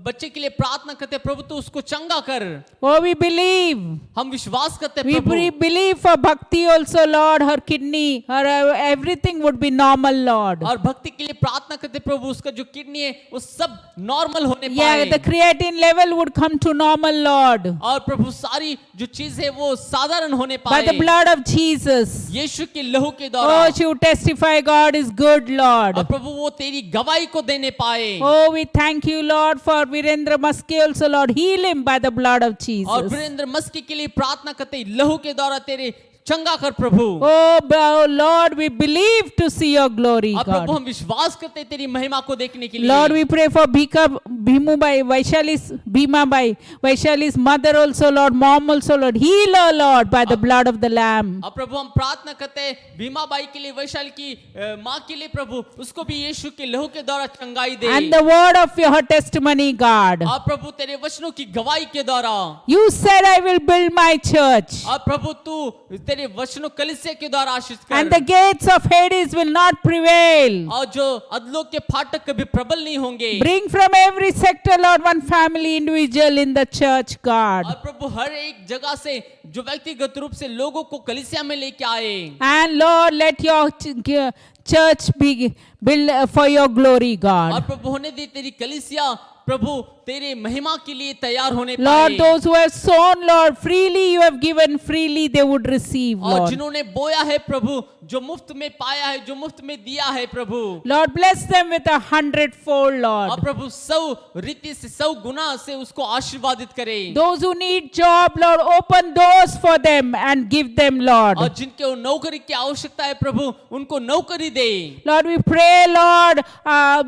बच्चे के लिए प्रार्थना करते प्रभु, तू उसको चंगा कर। Oh, we believe. हम विश्वास करते We Prabhu. believe for Bhakti also, Lord. Her kidney, her everything would be normal, Lord. और भक्ति के लिए प्रार्थना करते प्रभु, उसका जो किडनी है वो सब नॉर्मल होने Yeah, पाए। the creatine level would come to normal, Lord. और प्रभु सारी जो चीज है वो साधारण होने By पाए the blood of Jesus. यीशु के लहू के Oh, द्वारा। she would testify God is good, Lord. और प्रभु वो तेरी गवाही को देने पाए। Oh, we thank you, Lord, for Virendra Maske also, Lord. Heal him by the blood of और Jesus. वीरेंद्र मस्की के लिए प्रार्थना करते लहू के द्वारा तेरे चंगा कर प्रभु। Oh, Lord, we believe to see your glory, और प्रभु God. हम विश्वास करते तेरी महिमा को देखने के लिए। Lord, we pray for Bhimubai, Bhimabai, Vaishali's mother also, Lord, mom also, Lord. Heal her, Lord, by the blood of the Lamb. और प्रभु हम प्रार्थना करते हैं भीमा बाई के लिए, वैशाली की माँ के लिए प्रभु, उसको भी यीशु के लहू के द्वारा चंगाई दे। And the word of your testimony, God. और प्रभु तेरे वचनों की गवाही के द्वारा। You said, I will build my church. और प्रभु तू तेरे वचनों कलीसिया के द्वारा आशीष And कर। the gates of Hades will not prevail. और जो अधलोक के फाटक कभी प्रबल नहीं होंगे। Bring from every sector, Lord, one family individual in the church, God. और प्रभु हर एक जगह से जो व्यक्तिगत रूप से लोगों को कलीसिया में लेके आए। And Lord, let your church be built for your glory, और God. प्रभु होने दे तेरी कलीसिया प्रभु तेरे महिमा के लिए तैयार होने Lord, पाए। those who have sown, Lord, freely you have given, freely they would receive, और Lord. जिन्होंने बोया है प्रभु, जो मुफ्त में पाया है, जो मुफ्त में दिया है प्रभु। Lord, bless them with 100-fold, और Lord. प्रभु 100 रीति से 100 गुना से उसको आशीर्वादित करे। Those who need job, Lord, open doors for them and give them, Lord. और जिनको नौकरी की आवश्यकता है प्रभु, उनको नौकरी दे। Lord, we pray, Lord,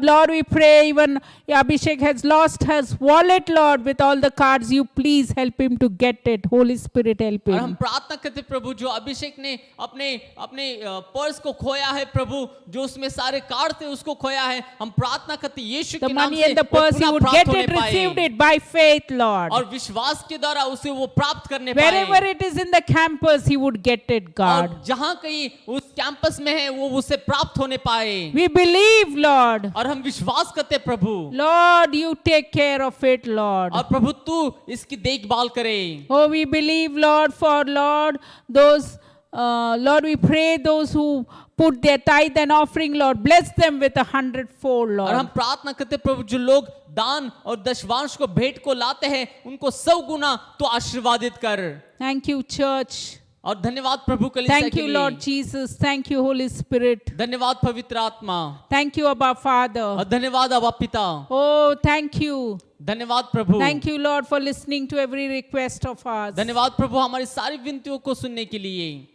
Lord, we pray, even Abhishek has lost his wallet, Lord, with all the cards. You please help him to get it. Holy Spirit, help और हम him. प्रार्थना करते प्रभु, जो अभिषेक ने अपने अपने पर्स को खोया है प्रभु, जो उसमें सारे कार्ड थे उसको खोया है, हम प्रार्थना करते यीशु The के नाम money से and the वो purse, he पुनः would प्राप्त get होने it, पाए। received it by faith, Lord. और विश्वास के द्वारा उसे वो प्राप्त करने Wherever पाए। it is in the campus, he would get it, God. और जहाँ कहीं उस कैंपस में है वो उसे प्राप्त होने पाए। We believe, Lord. और हम विश्वास करते प्रभु, Lord, you take care of it, Lord. और प्रभु तू इसकी देखभाल करे। Oh, we believe, Lord, for Lord, those, Lord, we pray those who put their tithe and offering, Lord, bless them with 100-fold, और हम Lord. प्रार्थना करते प्रभु, जो लोग दान और दशवांश को भेंट को लाते हैं उनको 100 गुना तो आशीर्वादित कर। Thank you, church. और धन्यवाद प्रभु कलीसिया Thank के you, लिए। Lord Jesus. Thank you, Holy Spirit. धन्यवाद पवित्र आत्मा। Thank you, Abba Father. और धन्यवाद अबा पिता। Oh, thank you. धन्यवाद प्रभु। Thank you, Lord, for listening to every request of ours. धन्यवाद प्रभु हमारी सारी विनतियों को सुनने के लिए।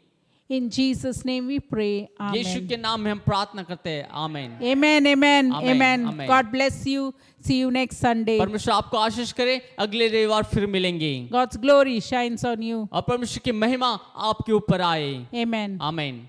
In Jesus' name we pray. Yeshu Amen. के नाम में हम प्रार्थना करते हैं। आमीन। Amen, amen, Amen, amen. amen. God bless you. See you next Sunday. परमेश्वर आपको आशीष करे, अगले रविवार फिर मिलेंगे। God's glory shines on you. और परमेश्वर की महिमा आपके ऊपर आए। Amen. आमीन।